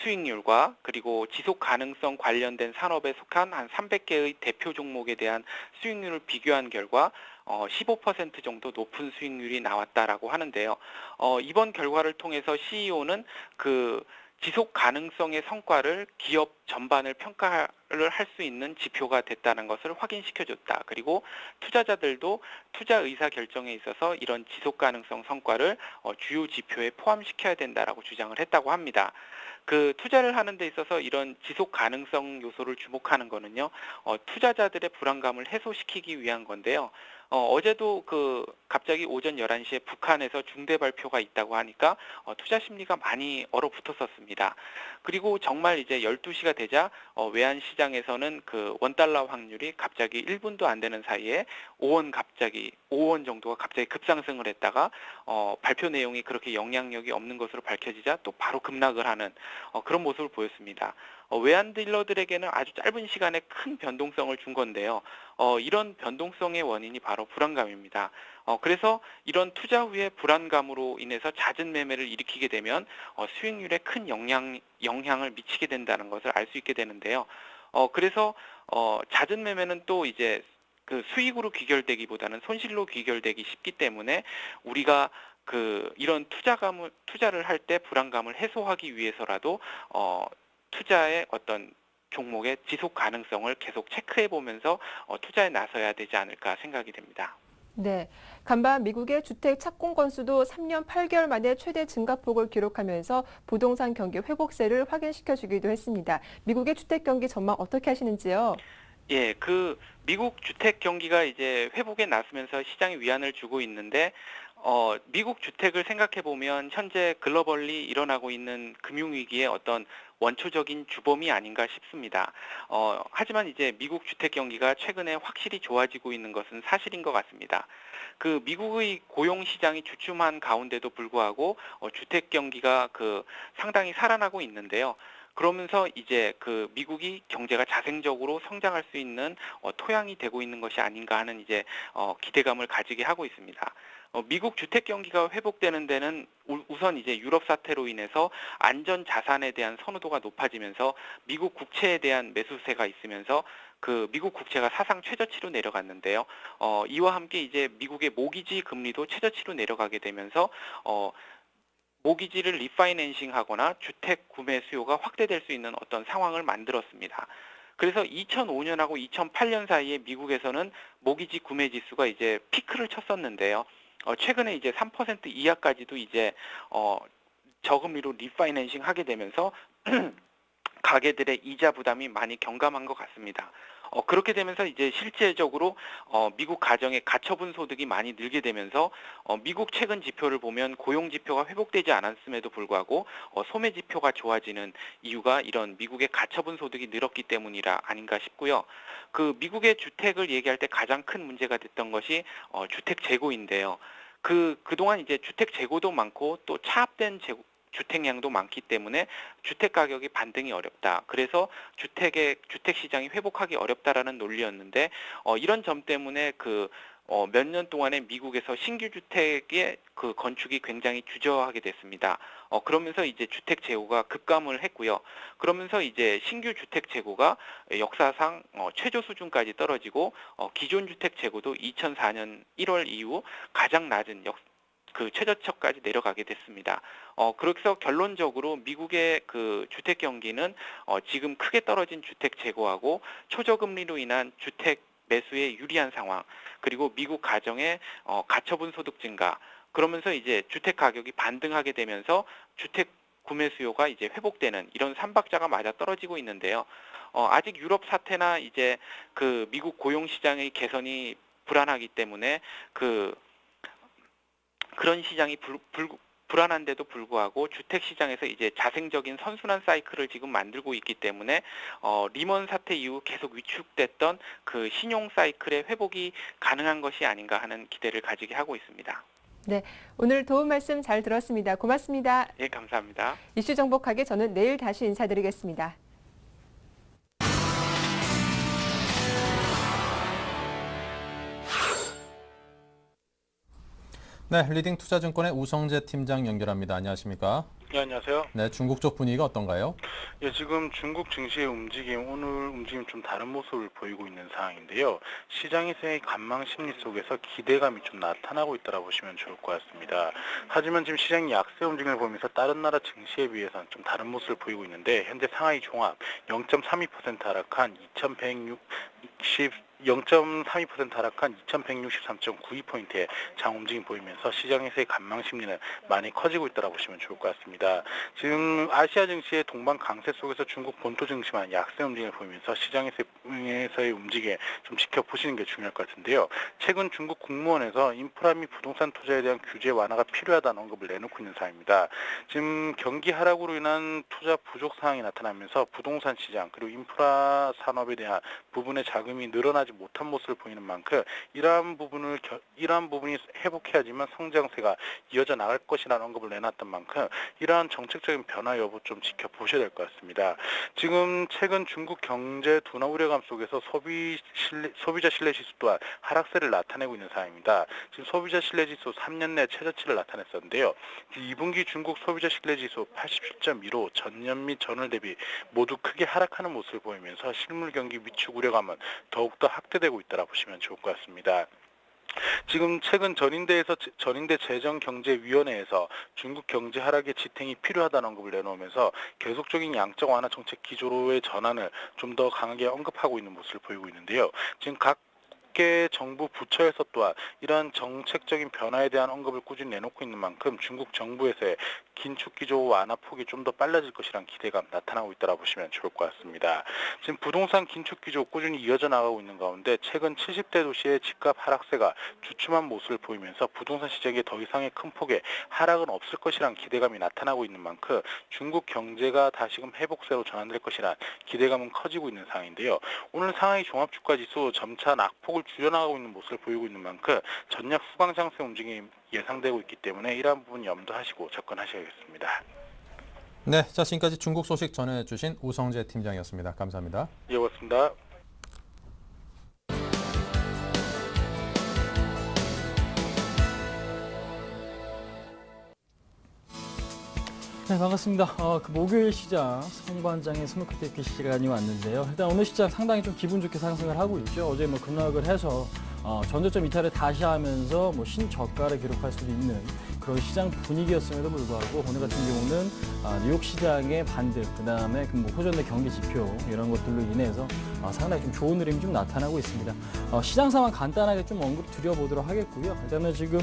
수익률과 그리고 지속 가능성 관련된 산업에 속한 한 300개의 대표 종목에 대한 수익률을 비교한 결과 15% 정도 높은 수익률이 나왔다라고 하는데요. 이번 결과를 통해서 CEO는 지속 가능성의 성과를 기업 전반을 평가를 할 수 있는 지표가 됐다는 것을 확인시켜줬다. 그리고 투자자들도 투자 의사 결정에 있어서 이런 지속 가능성 성과를 주요 지표에 포함시켜야 된다라고 주장을 했다고 합니다. 그 투자를 하는 데 있어서 이런 지속 가능성 요소를 주목하는 거는요, 투자자들의 불안감을 해소시키기 위한 건데요. 어제도 갑자기 오전 11시에 북한에서 중대 발표가 있다고 하니까 투자 심리가 많이 얼어붙었었습니다. 그리고 정말 이제 12시가 되자 외환 시장에서는 그 원달러 확률이 갑자기 1분도 안 되는 사이에 5원 정도가 갑자기 급상승을 했다가 발표 내용이 그렇게 영향력이 없는 것으로 밝혀지자 또 바로 급락을 하는 그런 모습을 보였습니다. 외환 딜러들에게는 아주 짧은 시간에 큰 변동성을 준 건데요. 이런 변동성의 원인이 바로 불안감입니다. 그래서 이런 투자 후에 불안감으로 인해서 잦은 매매를 일으키게 되면 수익률에 큰 영향을 미치게 된다는 것을 알 수 있게 되는데요. 그래서 잦은 매매는 또 이제 그 수익으로 귀결되기보다는 손실로 귀결되기 쉽기 때문에 우리가 이런 투자를 할 때 불안감을 해소하기 위해서라도 투자의 어떤 종목의 지속 가능성을 계속 체크해 보면서 투자에 나서야 되지 않을까 생각이 됩니다. 네, 간밤 미국의 주택 착공 건수도 3년 8개월 만에 최대 증가폭을 기록하면서 부동산 경기 회복세를 확인시켜주기도 했습니다. 미국의 주택 경기 전망 어떻게 하시는지요? 예, 미국 주택 경기가 이제 회복에 나서면서 시장이 위안을 주고 있는데, 미국 주택을 생각해 보면 현재 글로벌리 일어나고 있는 금융위기의 어떤 원초적인 주범이 아닌가 싶습니다. 하지만 이제 미국 주택 경기가 최근에 확실히 좋아지고 있는 것은 사실인 것 같습니다. 미국의 고용 시장이 주춤한 가운데도 불구하고 주택 경기가 상당히 살아나고 있는데요. 그러면서 이제 미국이 경제가 자생적으로 성장할 수 있는 토양이 되고 있는 것이 아닌가 하는 이제 기대감을 가지게 하고 있습니다. 미국 주택 경기가 회복되는 데는 우선 이제 유럽 사태로 인해서 안전 자산에 대한 선호도가 높아지면서 미국 국채에 대한 매수세가 있으면서 미국 국채가 사상 최저치로 내려갔는데요. 이와 함께 이제 미국의 모기지 금리도 최저치로 내려가게 되면서 모기지를 리파이낸싱하거나 주택 구매 수요가 확대될 수 있는 어떤 상황을 만들었습니다. 그래서 2005년하고 2008년 사이에 미국에서는 모기지 구매 지수가 이제 피크를 쳤었는데요. 최근에 이제 3% 이하까지도 이제 저금리로 리파이낸싱 하게 되면서 가계들의 이자 부담이 많이 경감한 것 같습니다. 그렇게 되면서 이제 실제적으로 미국 가정의 가처분 소득이 많이 늘게 되면서 미국 최근 지표를 보면 고용 지표가 회복되지 않았음에도 불구하고 소매 지표가 좋아지는 이유가 이런 미국의 가처분 소득이 늘었기 때문이라 아닌가 싶고요. 미국의 주택을 얘기할 때 가장 큰 문제가 됐던 것이 주택 재고인데요. 그동안 이제 주택 재고도 많고 또 차압된 주택량도 많기 때문에 주택 가격이 반등이 어렵다. 그래서 주택 시장이 회복하기 어렵다라는 논리였는데 이런 점 때문에 몇 년 동안에 미국에서 신규 주택의 건축이 굉장히 주저하게 됐습니다. 그러면서 이제 주택 재고가 급감을 했고요. 그러면서 이제 신규 주택 재고가 역사상 최저 수준까지 떨어지고 기존 주택 재고도 2004년 1월 이후 가장 낮은 최저치까지 내려가게 됐습니다. 그래서 결론적으로 미국의 주택 경기는 지금 크게 떨어진 주택 재고하고 초저금리로 인한 주택 매수에 유리한 상황, 그리고 미국 가정의 가처분 소득 증가, 그러면서 이제 주택 가격이 반등하게 되면서 주택 구매 수요가 이제 회복되는 이런 삼박자가 맞아 떨어지고 있는데요. 아직 유럽 사태나 이제 미국 고용 시장의 개선이 불안하기 때문에 그런 시장이 불안한데도 불구하고 주택 시장에서 이제 자생적인 선순환 사이클을 지금 만들고 있기 때문에 리먼 사태 이후 계속 위축됐던 신용 사이클의 회복이 가능한 것이 아닌가 하는 기대를 가지게 하고 있습니다. 네, 오늘 도움 말씀 잘 들었습니다. 고맙습니다. 예, 감사합니다. 이슈 정복하게 저는 내일 다시 인사드리겠습니다. 네, 리딩 투자증권의 우성재 팀장 연결합니다. 안녕하십니까? 네, 안녕하세요. 네, 중국 쪽 분위기가 어떤가요? 예, 지금 중국 증시의 오늘 움직임 좀 다른 모습을 보이고 있는 상황인데요. 시장에서의 관망 심리 속에서 기대감이 좀 나타나고 있다고 보시면 좋을 것 같습니다. 하지만 지금 시장이 약세 움직임을 보면서 다른 나라 증시에 비해서는 좀 다른 모습을 보이고 있는데 현재 상하이 종합 0.32% 하락한 2160 0.32% 하락한 2163.92포인트의 장 움직임 보이면서 시장에서의 간망 심리는 많이 커지고 있다고 보시면 좋을 것 같습니다. 지금 아시아 증시의 동반 강세 속에서 중국 본토 증시만 약세 움직임을 보이면서 시장에서의 움직임에 좀 지켜보시는 게 중요할 것 같은데요. 최근 중국 국무원에서 인프라 및 부동산 투자에 대한 규제 완화가 필요하다는 언급을 내놓고 있는 상황입니다. 지금 경기 하락으로 인한 투자 부족 상황이 나타나면서 부동산 시장 그리고 인프라 산업에 대한 부분의 자금이 늘어나지 못한 모습을 보이는 만큼 이러한 부분이 회복해야지만 성장세가 이어져 나갈 것이라는 언급을 내놨던 만큼 이러한 정책적인 변화 여부 좀 지켜보셔야 될 것 같습니다. 지금 최근 중국 경제 둔화 우려감 속에서 소비자 신뢰 지수 또한 하락세를 나타내고 있는 상황입니다. 지금 소비자 신뢰 지수 3년 내 최저치를 나타냈었는데요. 2분기 중국 소비자 신뢰 지수 87.2로 전년 및 전월 대비 모두 크게 하락하는 모습을 보이면서 실물 경기 위축 우려감은 더욱더 확대되고 있다고 보시면 좋을 것 같습니다. 지금 최근 전인대 재정경제위원회에서 중국 경제 하락의 지탱이 필요하다는 언급을 내놓으면서 계속적인 양적 완화 정책 기조로의 전환을 좀 더 강하게 언급하고 있는 모습을 보이고 있는데요. 지금 각 정부 부처에서 또한 이러한 정책적인 변화에 대한 언급을 꾸준히 내놓고 있는 만큼 중국 정부에서의 긴축 기조 완화 폭이 좀 더 빨라질 것이라는 기대감 나타나고 있다고 보시면 좋을 것 같습니다. 지금 부동산 긴축 기조 꾸준히 이어져 나가고 있는 가운데 최근 70대 도시의 집값 하락세가 주춤한 모습을 보이면서 부동산 시장에 더 이상의 큰 폭의 하락은 없을 것이라는 기대감이 나타나고 있는 만큼 중국 경제가 다시금 회복세로 전환될 것이라는 기대감은 커지고 있는 상황인데요. 오늘 상하이 종합주가지수 점차 낙폭을 줄여나가고 있는 모습을 보이고 있는 만큼 전략 후방 장세 움직임이 예상되고 있기 때문에 이러한 부분 염두하시고 접근하셔야겠습니다. 네, 자 지금까지 중국 소식 전해주신 우성재 팀장이었습니다. 감사합니다. 예, 고맙습니다. 네, 반갑습니다. 그 목요일 시장 선반장의 스노클테이프 시간이 왔는데요. 일단 오늘 시장 상당히 좀 기분 좋게 상승을 하고 있죠. 어제 뭐 급락을 해서 전저점 이탈을 다시 하면서 뭐 신저가를 기록할 수도 있는 그런 시장 분위기였음에도 불구하고 오늘 같은 경우는 뉴욕 시장의 반등, 그다음에 뭐 호전의 경기 지표 이런 것들로 인해서 상당히 좀 좋은 흐름이 좀 나타나고 있습니다. 시장 상황 간단하게 좀 언급 드려보도록 하겠고요. 일단은 지금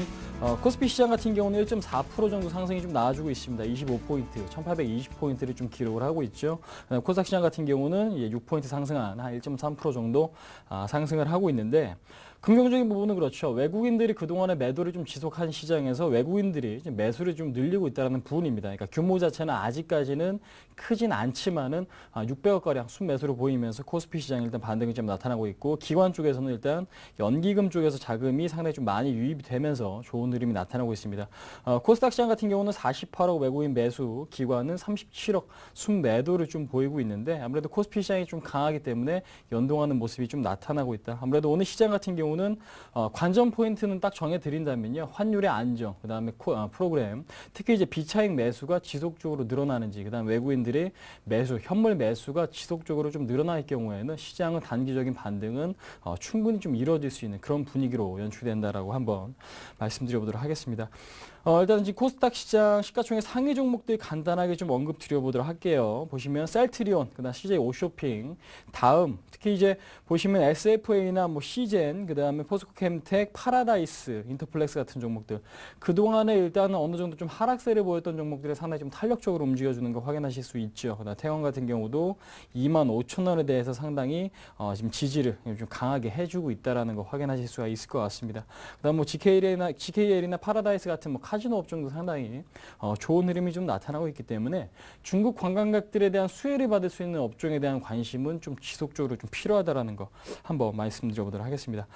코스피 시장 같은 경우는 1.4% 정도 상승이 좀 나와주고 있습니다. 25포인트, 1820포인트를 좀 기록을 하고 있죠. 코스닥 시장 같은 경우는 6포인트 상승한 한 1.3% 정도 상승을 하고 있는데 긍정적인 부분은 그렇죠. 외국인들이 그동안의 매도를 좀 지속한 시장에서 외국인들이 매수를 좀 늘리고 있다는 부분입니다. 그러니까 규모 자체는 아직까지는 크진 않지만은 600억가량 순매수를 보이면서 코스피 시장이 일단 반등이 좀 나타나고 있고 기관 쪽에서는 일단 연기금 쪽에서 자금이 상당히 좀 많이 유입이 되면서 좋은 흐름이 나타나고 있습니다. 코스닥 시장 같은 경우는 48억 외국인 매수, 기관은 37억 순매도를 좀 보이고 있는데 아무래도 코스피 시장이 좀 강하기 때문에 연동하는 모습이 좀 나타나고 있다. 아무래도 오늘 시장 같은 경우는 관전 포인트는 딱 정해드린다면요. 환율의 안정, 그다음에 프로그램, 특히 이제 비차익 매수가 지속적으로 늘어나는지, 그다음에 외국인들의 매수, 현물 매수가 지속적으로 좀 늘어날 경우에는 시장은 단기적인 반등은 충분히 좀 이루어질 수 있는 그런 분위기로 연출된다라고 한번 말씀드려보도록 하겠습니다. 일단 지금 코스닥 시장 시가총액 상위 종목들 간단하게 좀 언급 드려보도록 할게요. 보시면 셀트리온, 그다음 CJ 오쇼핑, 다음 특히 이제 보시면 SFA나 뭐 시젠, 그다음에 포스코캠텍, 파라다이스, 인터플렉스 같은 종목들 그동안에 일단은 어느 정도 좀 하락세를 보였던 종목들이 상당히 좀 탄력적으로 움직여주는 거 확인하실 수 있죠. 그다음 태원 같은 경우도 25,000원에 대해서 상당히 지금 지지를 좀 강하게 해주고 있다라는 거 확인하실 수가 있을 것 같습니다. 그다음 뭐 GKL이나 파라다이스 같은 뭐 카지노 업종도 상당히 좋은 흐름이 좀 나타나고 있기 때문에 중국 관광객들에 대한 수혜를 받을 수 있는 업종에 대한 관심은 좀 지속적으로 좀 필요하다라는 거 한번 말씀드려보도록 하겠습니다.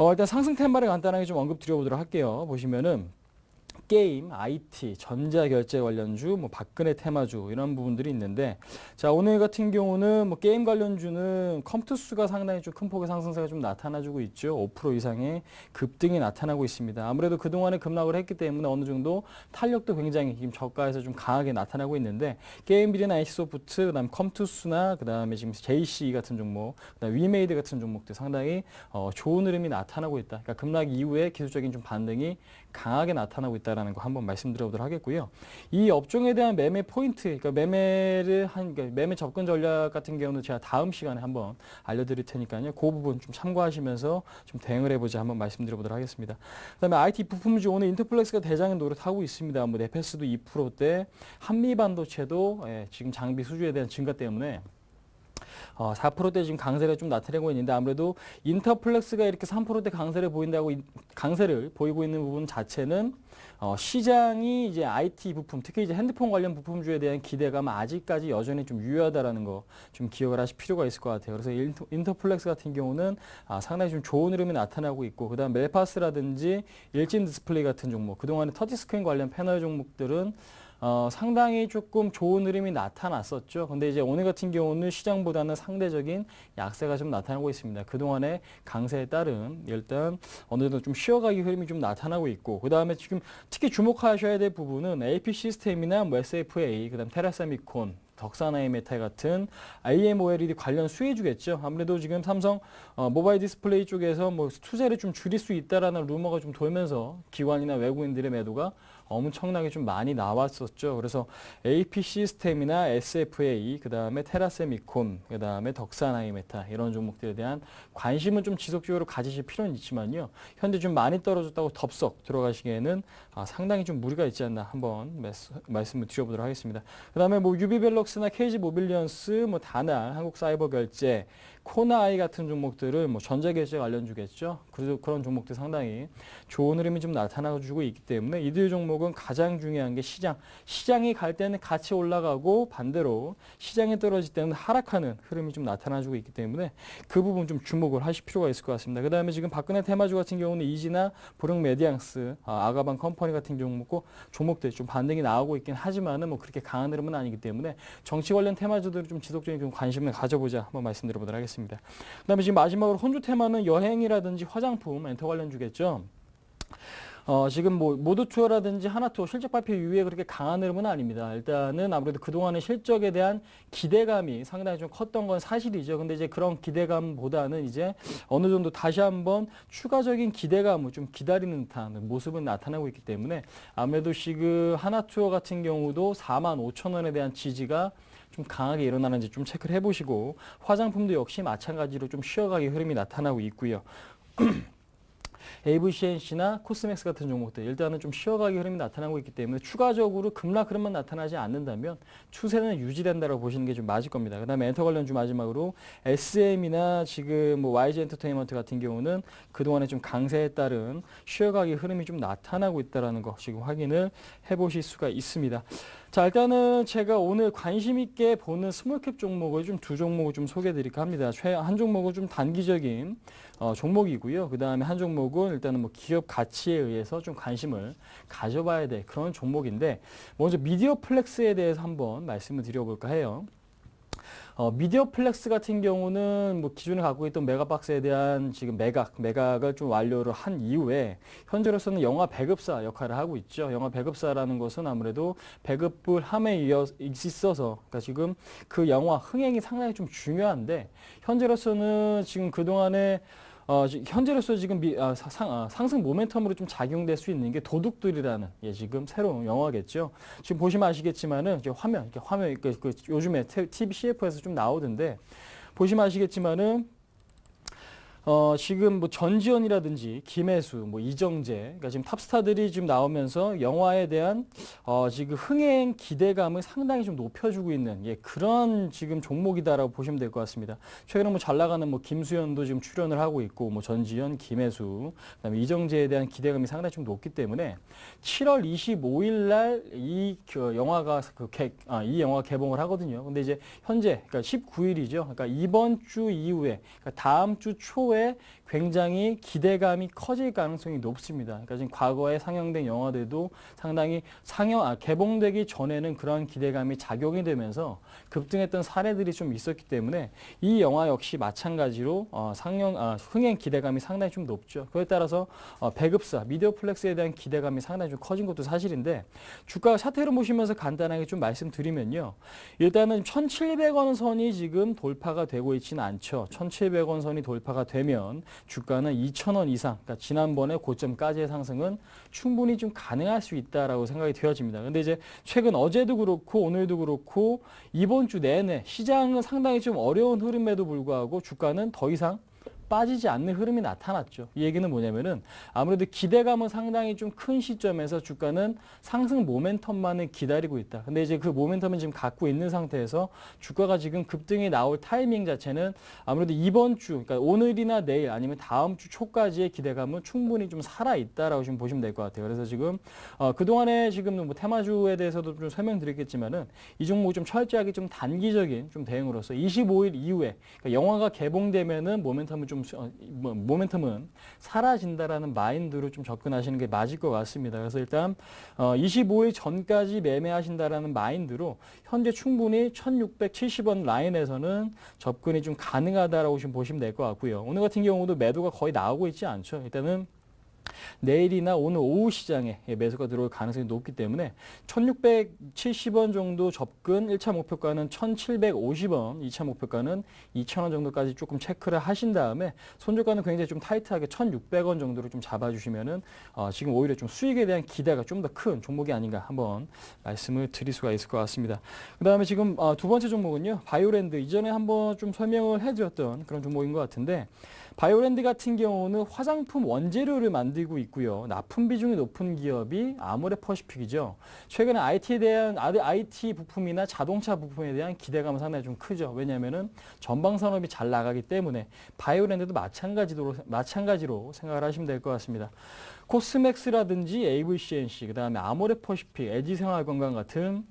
일단 상승 테마를 간단하게 좀 언급 드려보도록 할게요. 보시면은 게임, IT, 전자결제 관련주, 뭐 박근혜 테마주 이런 부분들이 있는데 자 오늘 같은 경우는 뭐 게임 관련주는 컴투스가 상당히 좀 큰 폭의 상승세가 좀 나타나주고 있죠. 5% 이상의 급등이 나타나고 있습니다. 아무래도 그동안에 급락을 했기 때문에 어느 정도 탄력도 굉장히 지금 저가에서 좀 강하게 나타나고 있는데 게임빌이나 NC소프트, 그다음 컴투스나 그다음에 지금 JC 같은 종목, 그다음 위메이드 같은 종목들 상당히 좋은 흐름이 나타나고 있다. 그러니까 급락 이후에 기술적인 좀 반등이 강하게 나타나고 있다는 있다라는 거 한번 말씀드려보도록 하겠고요. 이 업종에 대한 매매 포인트, 그러니까 그러니까 매매 접근 전략 같은 경우는 제가 다음 시간에 한번 알려드릴 테니까요. 그 부분 좀 참고하시면서 좀 대응을 해보자 한번 말씀드려보도록 하겠습니다. 그다음에 IT 부품주 오늘 인터플렉스가 대장의 노릇하고 있습니다. 뭐 네페스도 2%대, 한미반도체도 지금 장비 수주에 대한 증가 때문에 4%대 지금 강세를 좀 나타내고 있는데 아무래도 인터플렉스가 이렇게 3%대 강세를 보이고 있는 부분 자체는 시장이 이제 IT 부품, 특히 이제 핸드폰 관련 부품주에 대한 기대감은 아직까지 여전히 좀 유효하다라는 거 좀 기억을 하실 필요가 있을 것 같아요. 그래서 인터플렉스 같은 경우는 상당히 좀 좋은 흐름이 나타나고 있고, 그다음 멜파스라든지 일진 디스플레이 같은 종목, 그동안에 터치스크린 관련 패널 종목들은 상당히 조금 좋은 흐름이 나타났었죠. 근데 이제 오늘 같은 경우는 시장보다는 상대적인 약세가 좀 나타나고 있습니다. 그동안의 강세에 따른 일단 어느 정도 좀 쉬어가기 흐름이 좀 나타나고 있고, 그 다음에 지금 특히 주목하셔야 될 부분은 AP 시스템이나 뭐 SFA, 그 다음 테라세미콘, 덕산아이메탈 같은 IMOLED 관련 수혜주겠죠. 아무래도 지금 삼성 모바일 디스플레이 쪽에서 뭐 투자를 좀 줄일 수 있다라는 루머가 좀 돌면서 기관이나 외국인들의 매도가 엄청나게 좀 많이 나왔었죠. 그래서 AP 시스템이나 SFA, 그 다음에 테라세미콘, 그 다음에 덕산아이메탈 이런 종목들에 대한 관심은 좀 지속적으로 가지실 필요는 있지만요. 현재 좀 많이 떨어졌다고 덥석 들어가시기에는 상당히 좀 무리가 있지 않나 한번 말씀을 드려보도록 하겠습니다. 그 다음에 뭐 유비벨럭스나 KG모빌리언스, 뭐 다날, 한국사이버결제, 코나아이 같은 종목들을 뭐 전자결제 관련주겠죠. 그래서 그런 종목들 상당히 좋은 흐름이 좀 나타나주고 있기 때문에 이들 종목은 가장 중요한 게 시장이 갈 때는 같이 올라가고 반대로 시장이 떨어질 때는 하락하는 흐름이 좀 나타나주고 있기 때문에 그 부분 좀 주목을 하실 필요가 있을 것 같습니다. 그 다음에 지금 박근혜 테마주 같은 경우는 이지나 보령메디앙스, 아가방 컴퍼니 같은 종목들 좀 반등이 나오고 있긴 하지만은 뭐 그렇게 강한 흐름은 아니기 때문에 정치 관련 테마주들을 좀 지속적인 좀 관심을 가져보자 한번 말씀드려보도록 하겠습니다. 그다음에 지금 마지막으로 혼주 테마는 여행이라든지 화장품, 엔터 관련주겠죠. 지금 뭐 모두투어라든지 하나투어 실적 발표 이후에 그렇게 강한 흐름은 아닙니다. 일단은 아무래도 그동안의 실적에 대한 기대감이 상당히 좀 컸던 건 사실이죠. 근데 이제 그런 기대감보다는 이제 어느 정도 다시 한번 추가적인 기대감을 좀 기다리는 듯한 모습은 나타나고 있기 때문에 아무래도 지금 하나투어 같은 경우도 45,000원에 대한 지지가 좀 강하게 일어나는지 좀 체크를 해보시고, 화장품도 역시 마찬가지로 좀 쉬어가기 흐름이 나타나고 있고요. AVCNC나 코스맥스 같은 종목들 일단은 좀 쉬어가기 흐름이 나타나고 있기 때문에 추가적으로 급락 흐름만 나타나지 않는다면 추세는 유지된다고 보시는 게 좀 맞을 겁니다. 그 다음에 엔터 관련주 마지막으로 SM이나 지금 뭐 YG 엔터테인먼트 같은 경우는 그동안에 좀 강세에 따른 쉬어가기 흐름이 좀 나타나고 있다는 거 지금 확인을 해보실 수가 있습니다. 자, 일단은 제가 오늘 관심 있게 보는 스몰캡 종목을 좀 두 종목을 좀 소개해 드릴까 합니다. 한 종목은 좀 단기적인 종목이고요. 그 다음에 한 종목은 일단은 뭐 기업 가치에 의해서 좀 관심을 가져봐야 될 그런 종목인데, 먼저 미디어플렉스에 대해서 한번 말씀을 드려볼까 해요. 미디어플렉스 같은 경우는 뭐 기존에 갖고 있던 메가박스에 대한 지금 매각을 좀 완료를 한 이후에 현재로서는 영화 배급사 역할을 하고 있죠. 영화 배급사라는 것은 아무래도 배급을 함에 있어서 그러니까 지금 그 영화 흥행이 상당히 좀 중요한데, 현재로서는 지금 그동안에 현재로서 지금 상승 모멘텀으로 좀 작용될 수 있는 게 도둑들이라는 지금 새로운 영화겠죠. 지금 보시면 아시겠지만은 이제 화면 요즘에 TV CF에서 좀 나오던데 보시면 아시겠지만은 지금 뭐 전지현이라든지 김혜수, 뭐 이정재, 그러니까 지금 탑스타들이 지금 나오면서 영화에 대한 지금 흥행 기대감을 상당히 좀 높여주고 있는 그런 지금 종목이다라고 보시면 될 것 같습니다. 최근에 뭐 잘 나가는 뭐 김수현도 지금 출연을 하고 있고, 뭐 전지현, 김혜수, 그다음에 이정재에 대한 기대감이 상당히 좀 높기 때문에 7월 25일 날 이 영화가 이 영화 개봉을 하거든요. 근데 이제 현재 그러니까 19일이죠. 그러니까 이번 주 이후에, 그러니까 다음 주 초에 굉장히 기대감이 커질 가능성이 높습니다. 그러니까 지금 과거에 상영된 영화들도 상당히 개봉되기 전에는 그런 기대감이 작용이 되면서 급등했던 사례들이 좀 있었기 때문에 이 영화 역시 마찬가지로 흥행 기대감이 상당히 좀 높죠. 그에 따라서 배급사, 미디어플렉스에 대한 기대감이 상당히 좀 커진 것도 사실인데, 주가 차트를 보시면서 간단하게 좀 말씀드리면요. 일단은 1,700원 선이 지금 돌파가 되고 있지는 않죠. 1,700원 선이 돌파가 되면 주가는 2,000원 이상, 그러니까 지난번에 고점까지의 상승은 충분히 좀 가능할 수 있다라고 생각이 되어집니다. 근데 이제 최근 어제도 그렇고 오늘도 그렇고 이번 주 내내 시장은 상당히 좀 어려운 흐름에도 불구하고 주가는 더 이상 빠지지 않는 흐름이 나타났죠. 이 얘기는 뭐냐면은 아무래도 기대감은 상당히 좀 큰 시점에서 주가는 상승 모멘텀만을 기다리고 있다. 근데 이제 그 모멘텀은 지금 갖고 있는 상태에서 주가가 지금 급등이 나올 타이밍 자체는 아무래도 이번 주, 그러니까 오늘이나 내일 아니면 다음 주 초까지의 기대감은 충분히 좀 살아있다라고 지금 보시면 될 것 같아요. 그래서 지금 그동안에 지금 뭐 테마주에 대해서도 좀 설명드리겠지만은 이 종목이 좀 철저하게 좀 단기적인 좀 대응으로서 25일 이후에 그러니까 영화가 개봉되면은 모멘텀은 사라진다라는 마인드로 좀 접근하시는 게 맞을 것 같습니다. 그래서 일단 25일 전까지 매매하신다라는 마인드로 현재 충분히 1670원 라인에서는 접근이 좀 가능하다라고 좀 보시면 될 것 같고요. 오늘 같은 경우도 매도가 거의 나오고 있지 않죠. 일단은 내일이나 오늘 오후 시장에 매수가 들어올 가능성이 높기 때문에 1670원 정도 접근, 1차 목표가는 1750원, 2차 목표가는 2000원 정도까지 조금 체크를 하신 다음에 손절가는 굉장히 좀 타이트하게 1600원 정도로 좀 잡아주시면은 지금 오히려 좀 수익에 대한 기대가 좀 더 큰 종목이 아닌가 한번 말씀을 드릴 수가 있을 것 같습니다. 그 다음에 지금 두 번째 종목은요, 바이오랜드. 이전에 한번 좀 설명을 해드렸던 그런 종목인 것 같은데 바이오랜드 같은 경우는 화장품 원재료를 만들고 있고요. 납품 비중이 높은 기업이 아모레퍼시픽이죠. 최근에 IT 부품이나 자동차 부품에 대한 기대감은 상당히 좀 크죠. 왜냐하면은 전방 산업이 잘 나가기 때문에 바이오랜드도 마찬가지로 생각을 하시면 될 것 같습니다. 코스맥스라든지 AVCNC, 그다음에 아모레퍼시픽, LG생활건강 같은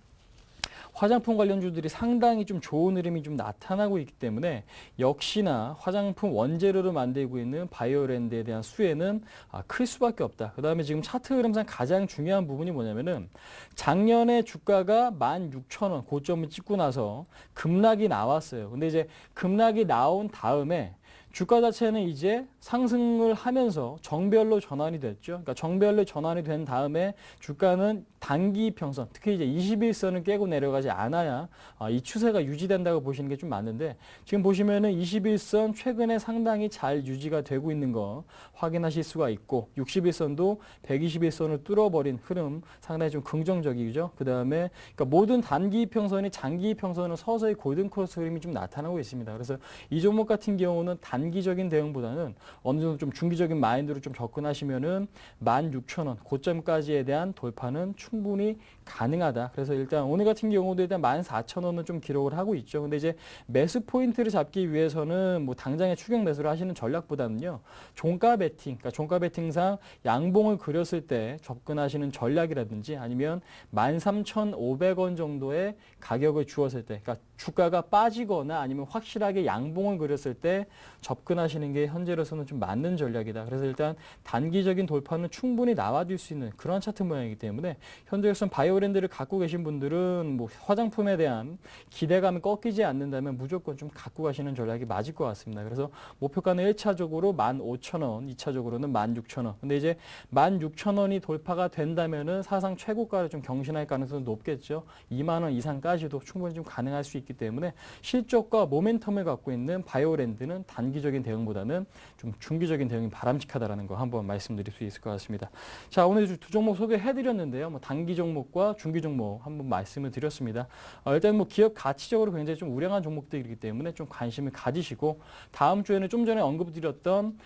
화장품 관련주들이 상당히 좀 좋은 흐름이 좀 나타나고 있기 때문에 역시나 화장품 원재료로 만들고 있는 바이오랜드에 대한 수혜는 클 수밖에 없다. 그 다음에 지금 차트 흐름상 가장 중요한 부분이 뭐냐면은 작년에 주가가 16,000원 고점을 찍고 나서 급락이 나왔어요. 근데 이제 급락이 나온 다음에 주가 자체는 이제 상승을 하면서 정별로 전환이 됐죠. 그러니까 정별로 전환이 된 다음에 주가는 단기 평선, 특히 이제 21선을 깨고 내려가지 않아야 이 추세가 유지된다고 보시는 게 좀 맞는데 지금 보시면은 21선 최근에 상당히 잘 유지가 되고 있는 거 확인하실 수가 있고 61선도 121선을 뚫어버린 흐름 상당히 좀 긍정적이죠. 그 다음에 그러니까 모든 단기 평선이 장기 평선은 서서히 골든크로스 흐름이 좀 나타나고 있습니다. 그래서 이 종목 같은 경우는 단기적인 대응보다는 어느 정도 좀 중기적인 마인드로 좀 접근하시면은 16,000원 고점까지에 대한 돌파는 충분히 가능하다. 그래서 일단 오늘 같은 경우도 일단 14,000원은 좀 기록을 하고 있죠. 근데 이제 매수 포인트를 잡기 위해서는 뭐 당장에 추격 매수를 하시는 전략보다는요, 종가 베팅, 그러니까 종가 베팅상 양봉을 그렸을 때 접근하시는 전략이라든지 아니면 13,500원 정도의 가격을 주었을 때, 그러니까 주가가 빠지거나 아니면 확실하게 양봉을 그렸을 때 접근하시는 게 현재로서는 좀 맞는 전략이다. 그래서 일단 단기적인 돌파는 충분히 나와줄 수 있는 그런 차트 모양이기 때문에 현재로서는 바이오랜드를 갖고 계신 분들은 뭐 화장품에 대한 기대감이 꺾이지 않는다면 무조건 좀 갖고 가시는 전략이 맞을 것 같습니다. 그래서 목표가는 1차적으로 15,000원, 2차적으로는 16,000원. 근데 이제 16,000원이 돌파가 된다면은 사상 최고가를 좀 경신할 가능성이 높겠죠. 2만 원 이상까지도 충분히 좀 가능할 수 있기 때문에 실적과 모멘텀을 갖고 있는 바이오랜드는 단기적인 대응보다는 좀 중기적인 대응이 바람직하다라는 거 한번 말씀드릴 수 있을 것 같습니다. 자, 오늘 두 종목 소개해드렸는데요. 뭐 단기 종목과 중기 종목 한번 말씀을 드렸습니다. 일단 뭐 기업 가치적으로 굉장히 좀 우량한 종목들이기 때문에 좀 관심을 가지시고 다음 주에는 좀 전에 언급드렸던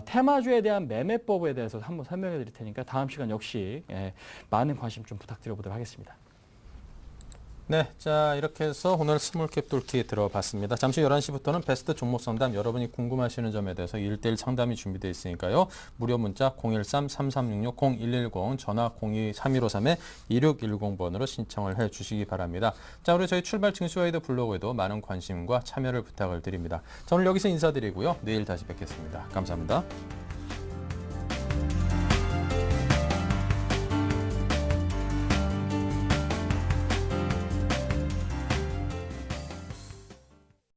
테마주에 대한 매매법에 대해서 한번 설명해 드릴 테니까 다음 시간 역시 많은 관심 좀 부탁드려 보도록 하겠습니다. 네, 자 이렇게 해서 오늘 스몰캡 뚫기 들어봤습니다. 잠시 11시부터는 베스트 종목 상담, 여러분이 궁금하시는 점에 대해서 1:1 상담이 준비되어 있으니까요. 무료 문자 013-3366-0110, 전화 02-3153-2610번으로 신청을 해주시기 바랍니다. 자, 그리고 저희 출발 증시와이드 블로그에도 많은 관심과 참여를 부탁을 드립니다. 자, 오늘 여기서 인사드리고요. 내일 다시 뵙겠습니다. 감사합니다.